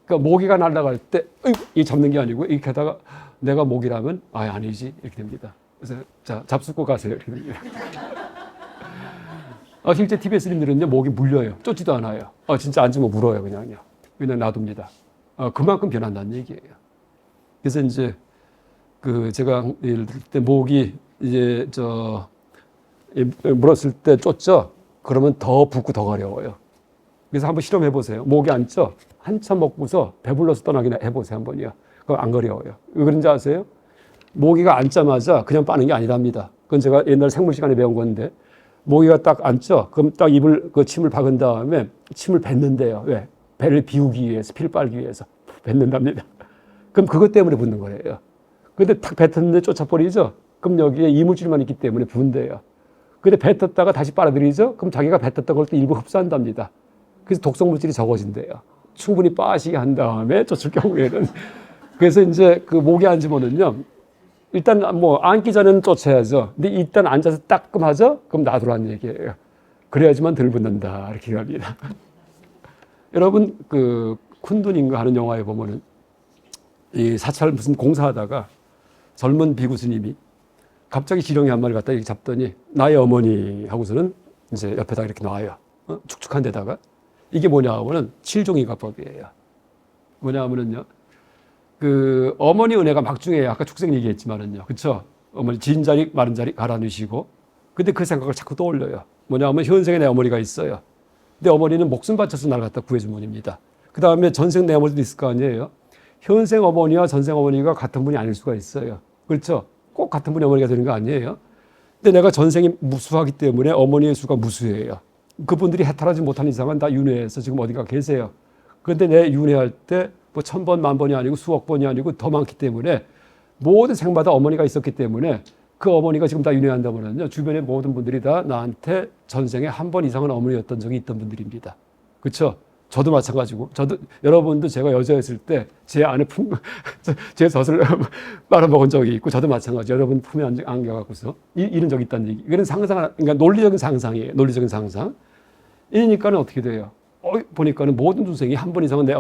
[SPEAKER 1] 그러니까 모기가 날아갈 때, 이 잡는 게 아니고, 이렇게 하다가 내가 모기라면, 아니지. 이렇게 됩니다. 그래서, 자, 잡숫고 가세요. 이렇게 됩니다. 실제 티베트님들은요, 모기 물려요. 쫓지도 않아요. 진짜 앉으면 물어요, 그냥요. 그냥 놔둡니다. 그만큼 변한다는 얘기예요. 그래서 이제, 제가 예를 들 때 모기, 이제, 물었을 때 쫓죠? 그러면 더 붓고 더 가려워요. 그래서 한번 실험해 보세요. 목이 앉죠? 한참 먹고서 배불러서 떠나긴 해보세요. 한번요. 그거 안 어려워요. 왜 그런지 아세요? 모기가 앉자마자 그냥 빠는 게 아니랍니다. 그건 제가 옛날 생물 시간에 배운 건데, 모기가 딱 앉죠? 그럼 딱 입을, 그 침을 박은 다음에 침을 뱉는데요. 왜? 배를 비우기 위해서, 피를 빨기 위해서 뱉는답니다. 그럼 그것 때문에 붓는 거예요. 근데 탁 뱉었는데 쫓아버리죠? 그럼 여기에 이물질만 있기 때문에 부은대요. 근데 뱉었다가 다시 빨아들이죠? 그럼 자기가 뱉었던 걸 또 일부 흡수한답니다. 그래서 독성 물질이 적어진대요. 충분히 빠시게 한 다음에 쫓을 경우에는. 그래서 이제 그 목이 앉으면은요, 일단 뭐 앉기 전에는 쫓아야죠. 근데 일단 앉아서 따끔하죠? 그럼 놔두라는 얘기예요. 그래야지만 덜 붙는다. 이렇게 합니다. 여러분, 그 쿤둔인가 하는 영화에 보면은 이 사찰 무슨 공사하다가 젊은 비구스님이 갑자기 지렁이 한 마리 갖다 이렇게 잡더니 나의 어머니 하고서는 이제 옆에다 이렇게 놔요. 축축한 데다가. 이게 뭐냐 하면은 칠종이가법이에요. 뭐냐 하면은요, 그 어머니 은혜가 막중해요. 아까 축생 얘기했지만은요, 그렇죠? 어머니 진 자리 마른 자리 갈아 넣으시고, 근데 그 생각을 자꾸 떠올려요. 뭐냐 하면 현생에 내 어머니가 있어요. 근데 어머니는 목숨 바쳐서 날 갖다 구해준 분입니다. 그 다음에 전생 내 어머니도 있을 거 아니에요. 현생 어머니와 전생 어머니가 같은 분이 아닐 수가 있어요. 그렇죠? 꼭 같은 분이 어머니가 되는 거 아니에요. 근데 내가 전생이 무수하기 때문에 어머니의 수가 무수해요. 그분들이 해탈하지 못한 이상은 다 윤회해서 지금 어디가 계세요. 그런데 내 윤회할 때 뭐 1000번, 10,000번이 아니고 수억 번이 아니고 더 많기 때문에 모든 생마다 어머니가 있었기 때문에 그 어머니가 지금 다 윤회한다면요, 주변의 모든 분들이 다 나한테 전생에 한 번 이상은 어머니였던 적이 있던 분들입니다. 그렇죠? 저도 마찬가지고, 저도, 여러분도 제가 여자였을 때 제 안에 제 젖을 빨아먹은 적이 있고, 저도 마찬가지. 여러분 품에 안겨갖고서 이런 적이 있다는 얘기. 이건 상상, 그러니까 논리적인 상상이에요. 논리적인 상상. 이러니까는 어떻게 돼요? 보니까는 모든 중생이 한 번 이상은 내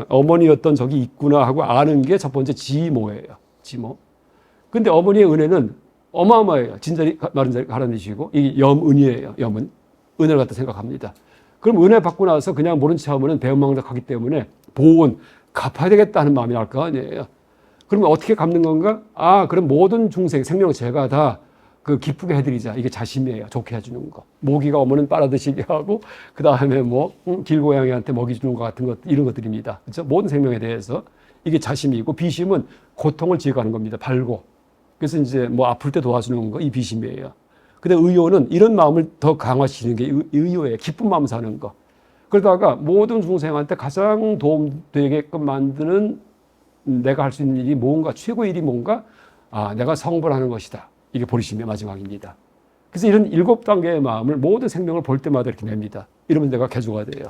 [SPEAKER 1] 어머니였던 적이 있구나 하고 아는 게 첫 번째 지모예요. 지모. 근데 어머니의 은혜는 어마어마해요. 진자리 마른 자리 갈아내시고, 이 염은이에요. 염은. 은혜를 갖다 생각합니다. 그럼 은혜 받고 나서 그냥 모른 체 하면은 배은망덕하기 때문에 보온, 갚아야 되겠다는 마음이 날 거 아니에요. 그러면 어떻게 갚는 건가? 그럼 모든 중생, 생명을 제가 다 그 기쁘게 해드리자. 이게 자심이에요. 좋게 해주는 거. 모기가 오면은 빨아드시게 하고, 그 다음에 뭐, 길고양이한테 먹이 주는 것 같은 것, 이런 것들입니다. 그렇죠? 모든 생명에 대해서. 이게 자심이고, 비심은 고통을 지어가는 겁니다. 발고. 그래서 이제 뭐 아플 때 도와주는 거, 이 비심이에요. 근데 의효는 이런 마음을 더 강화시키는 게 의효예요. 기쁜 마음 사는 거. 그러다가 모든 중생한테 가장 도움되게끔 만드는 내가 할 수 있는 일이 뭔가, 최고의 일이 뭔가? 내가 성불하는 것이다. 이게 보리심의 마지막입니다. 그래서 이런 7단계의 마음을 모든 생명을 볼 때마다 이렇게 냅니다. 이러면 내가 개조가 돼요.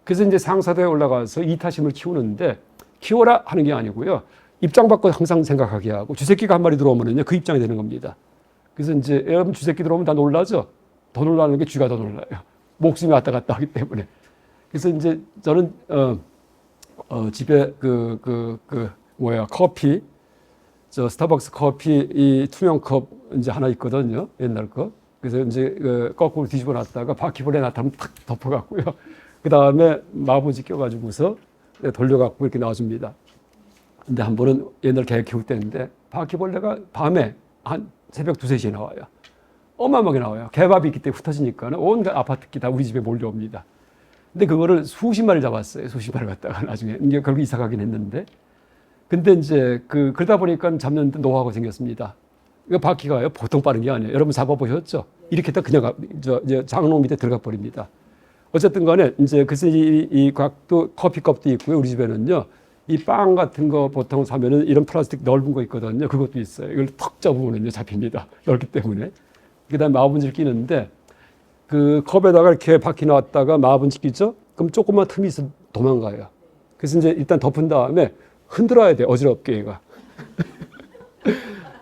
[SPEAKER 1] 그래서 이제 상사대에 올라가서 이타심을 키우는데, 키워라 하는 게 아니고요, 입장 바꿔 항상 생각하게 하고, 쥐새끼가 한 마리 들어오면은요, 그 입장이 되는 겁니다. 그래서 이제 여러분 쥐새끼 들어오면 다 놀라죠? 더 놀라는 게 쥐가 더 놀라요. 목숨이 왔다 갔다 하기 때문에. 그래서 이제 저는, 집에 커피, 스타벅스 커피 이 투명 컵 이제 하나 있거든요. 옛날 거. 그래서 이제 거꾸로 뒤집어 놨다가 바퀴벌레 나타나면 탁 덮어갖고요. 그 다음에 마부지 껴가지고서 돌려갖고 이렇게 놔줍니다. 근데 한 번은 옛날 개 키울 때인데 바퀴벌레가 밤에 한 새벽 2, 3시에 나와요. 어마어마하게 나와요. 개밥이 있기 때문에 흩어지니까 온갖 아파트끼 다 우리 집에 몰려옵니다. 근데 그거를 수십 마리 잡았어요. 수십 마리 갖다가 나중에. 이제 결국 이사 가긴 했는데. 근데 이제 그러다 보니까 잡는데 노하우가 생겼습니다. 이거 바퀴가요, 보통 빠른 게 아니에요. 여러분 잡아보셨죠? 이렇게 딱 그냥 이제 장롱 밑에 들어가 버립니다. 어쨌든 간에 이제 그래서 이 각도 커피컵도 있고요. 우리 집에는요, 이 빵 같은 거 보통 사면은 이런 플라스틱 넓은 거 있거든요. 그것도 있어요. 이걸 턱 잡으면요, 잡힙니다. 넓기 때문에. 그 다음에 마분지를 끼는데, 그 컵에다가 이렇게 바퀴 놨다가 마분지 끼죠? 그럼 조그만 틈이 있어 도망가요. 그래서 이제 일단 덮은 다음에 흔들어야 돼, 어지럽게 얘가.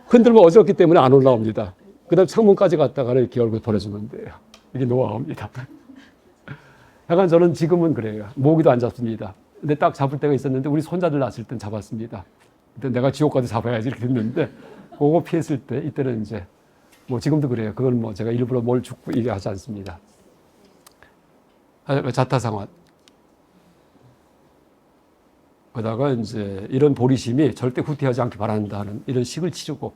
[SPEAKER 1] 흔들면 어지럽기 때문에 안 올라옵니다. 그 다음에 창문까지 갔다가 이렇게 얼굴 보내주면 돼요. 이게 노하우입니다. 약간 저는 지금은 그래요. 모기도 안 잡습니다. 근데 딱 잡을 때가 있었는데 우리 손자들 낳았을 땐 잡았습니다. 그때 내가 지옥 가서 잡아야지 이렇게 됐는데 그거 피했을 때 이때는 이제 뭐 지금도 그래요. 그건 뭐 제가 일부러 뭘 죽고 이게 하지 않습니다. 자타상환. 그러다가 이제 이런 보리심이 절대 후퇴하지 않기 바란다는 이런 식을 치르고,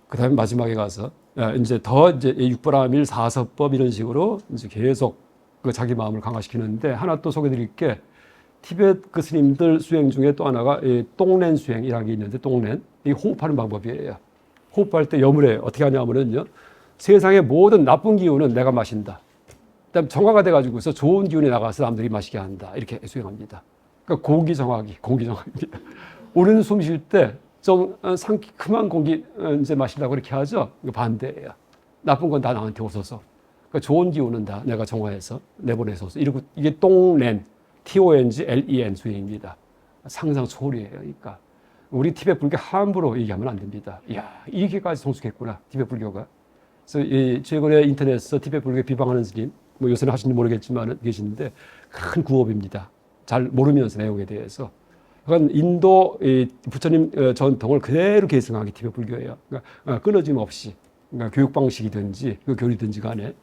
[SPEAKER 1] 그 다음에 마지막에 가서 이제 더 이제 육보라밀 사서법 이런 식으로 이제 계속 그 자기 마음을 강화시키는데 하나 또 소개드릴 게 티베트 그 스님들 수행 중에 또 하나가 이 똥렌 수행이라는 게 있는데 똥렌 이 호흡하는 방법이에요. 호흡할 때 염을 해요. 어떻게 하냐면은요. 세상의 모든 나쁜 기운은 내가 마신다. 그다음 정화가 돼가지고서 좋은 기운이 나가서 남들이 마시게 한다. 이렇게 수행합니다. 그러니까 공기정화입니다. 우리는 숨 쉴 때 좀 상큼한 공기 이제 마시려고 이렇게 하죠. 이거 반대예요. 나쁜 건 다 나한테 오소서. 그러니까 좋은 기운은 다 내가 정화해서 내보내소서. 이러고 이게 똥렌, TONGLEN 수행입니다. 상상 초월이에요. 그러니까 우리 티베트 불교 함부로 얘기하면 안 됩니다. 이야, 이렇게까지 성숙했구나 티베트 불교가. 그래서 최근에 인터넷에서 티베트 불교 비방하는 스님, 뭐 요새는 하시는지 모르겠지만 계시는데 큰 구업입니다. 잘 모르면서 내용에 대해서. 그러니까 인도 부처님 전통을 그대로 계승한 게 티베트 불교예요. 그러니까 끊어짐 없이, 그러니까 교육 방식이든지 그 교리든지 간에.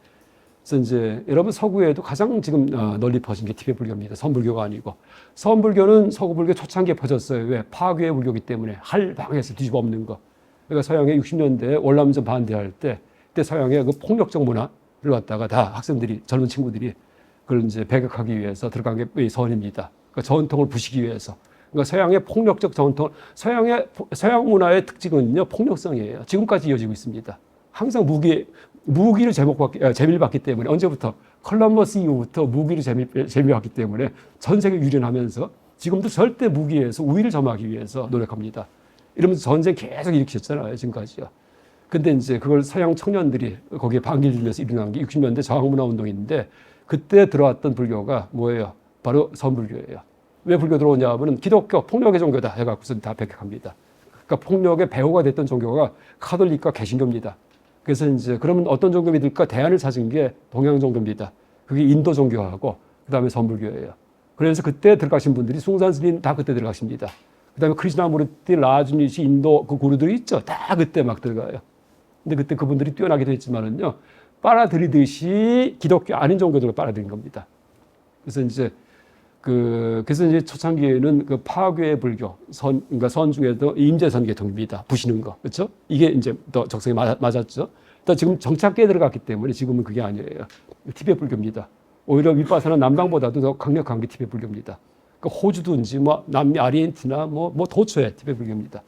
[SPEAKER 1] 그래서 이제 여러분 서구에도 가장 지금 널리 퍼진 게 티베트 불교입니다. 선불교가 아니고. 선불교는 서구 불교 초창기에 퍼졌어요. 왜? 파괴 불교이기 때문에 할방해서 뒤집어 엎는 거. 그러니까 서양의 60년대에 월남전 반대할 때 그때 서양의 그 폭력적 문화를 갖다가 다 학생들이 젊은 친구들이 그걸 이제 배격하기 위해서 들어간 게 선입니다. 그러니까 전통을 부시기 위해서. 그러니까 서양의 폭력적 전통, 서양 문화의 특징은요 폭력성이에요. 지금까지 이어지고 있습니다. 항상 무기를 재미를 받기 때문에 언제부터 컬럼버스 이후부터 무기를 재미를 받기 때문에 전 세계 유린하면서 지금도 절대 무기에서 우위를 점하기 위해서 노력합니다. 이러면서 전쟁 계속 일으켰잖아요 지금까지요. 근데 이제 그걸 서양 청년들이 거기에 반기를 들면서 일어난 게 60년대 저항문화 운동인데 그때 들어왔던 불교가 뭐예요? 바로 선불교예요. 왜 불교 들어오냐 하면 기독교 폭력의 종교다 해갖고서 다 배격합니다. 그러니까 폭력의 배후가 됐던 종교가 카톨릭과 개신교입니다. 그래서 이제 그러면 어떤 종교 믿을까 대안을 찾은 게 동양 종교입니다. 그게 인도 종교하고 그다음에 선불교예요. 그래서 그때 들어가신 분들이 숭산 스님 다 그때 들어가십니다. 그다음에 크리스나무르티, 라주니시, 인도 그 구루들이 있죠. 다 그때 막 들어가요. 근데 그때 그분들이 뛰어나기도 했지만은요 빨아들이듯이 기독교 아닌 종교들을 빨아들인 겁니다. 그래서 이제 그래서 이제 초창기에는 그 파괴 불교 그러니까 선 중에도 임재선 계통입니다. 부시는 거 그렇죠? 이게 이제 더 적성에 맞았죠. 또 지금 정착계에 들어갔기 때문에 지금은 그게 아니에요. 티베트 불교입니다. 오히려 윗바사는 남방보다도 더 강력한 게 티베트 불교입니다. 그러니까 호주든지 뭐 남미 아르헨티나 뭐 도처에 티베트 불교입니다.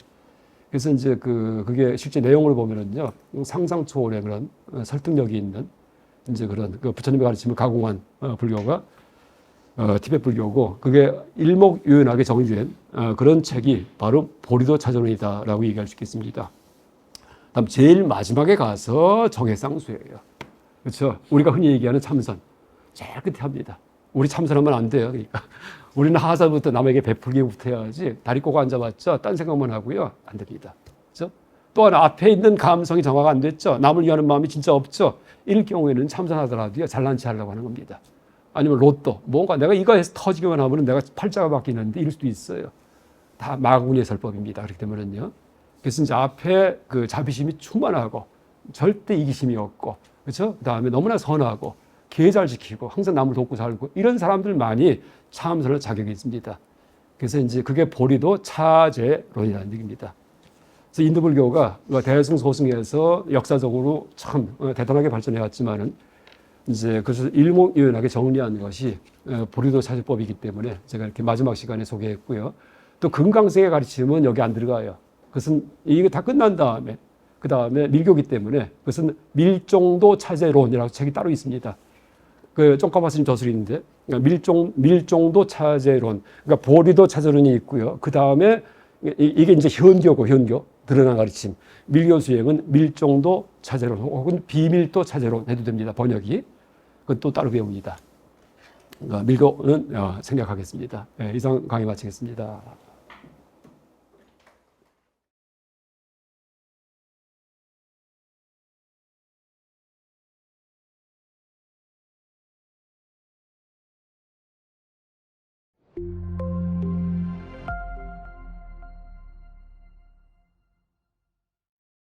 [SPEAKER 1] 그래서 이제 그게 실제 내용을 보면은요 상상 초월의 그런 설득력이 있는 이제 그런 그 부처님의 가르침을 가공한 불교가 티베트 불교고 그게 일목요연하게 정리된 그런 책이 바로 보리도 차전원이다라고 얘기할 수 있겠습니다. 다음 제일 마지막에 가서 정해상수예요. 그렇죠? 우리가 흔히 얘기하는 참선 제일 끝에 합니다. 우리 참선하면 안 돼요. 그러니까 우리는 하사부터 남에게 베풀기부터 해야지 다리 꼬고 앉아봤자 딴 생각만 하고요 안 됩니다. 그렇죠? 또 하나 앞에 있는 감성이 정화가 안 됐죠. 남을 위하는 마음이 진짜 없죠. 이럴 경우에는 참선하더라도요 잘난 체 하려고 하는 겁니다. 아니면 로또 뭔가 내가 이거 해서 터지기만 하면 내가 팔자가 바뀌는데 이럴 수도 있어요. 다 마구니의 설법입니다. 그렇기 때문에요. 그래서 이제 앞에 그 자비심이 충만하고 절대 이기심이 없고 그렇죠? 그다음에 너무나 선하고 계획 잘 지키고 항상 남을 돕고 살고 이런 사람들만이 참선할 자격이 있습니다. 그래서 이제 그게 보리도 차제론이라는 얘기입니다. 그래서 인도 불교가 대승소승에서 역사적으로 참 대단하게 발전해 왔지만은 이제 그래서 일목요연하게 정리한 것이 보리도 차제법이기 때문에 제가 이렇게 마지막 시간에 소개했고요. 또 금강생의 가르침은 여기 안 들어가요. 그것은 이게 다 끝난 다음에 그 다음에 밀교기 때문에 그것은 밀종도 차제론이라고 책이 따로 있습니다. 그 쫑까마스님 저술인데 그러니까 밀종도 차제론, 그러니까 보리도 차제론이 있고요. 그 다음에 이게 이제 현교고 현교 드러난 가르침. 밀교 수행은 밀종도 차제론 혹은 비밀도 차제론 해도 됩니다. 번역이. 그건 또 따로 배웁니다. 밀교는 생략하겠습니다. 이상 강의 마치겠습니다.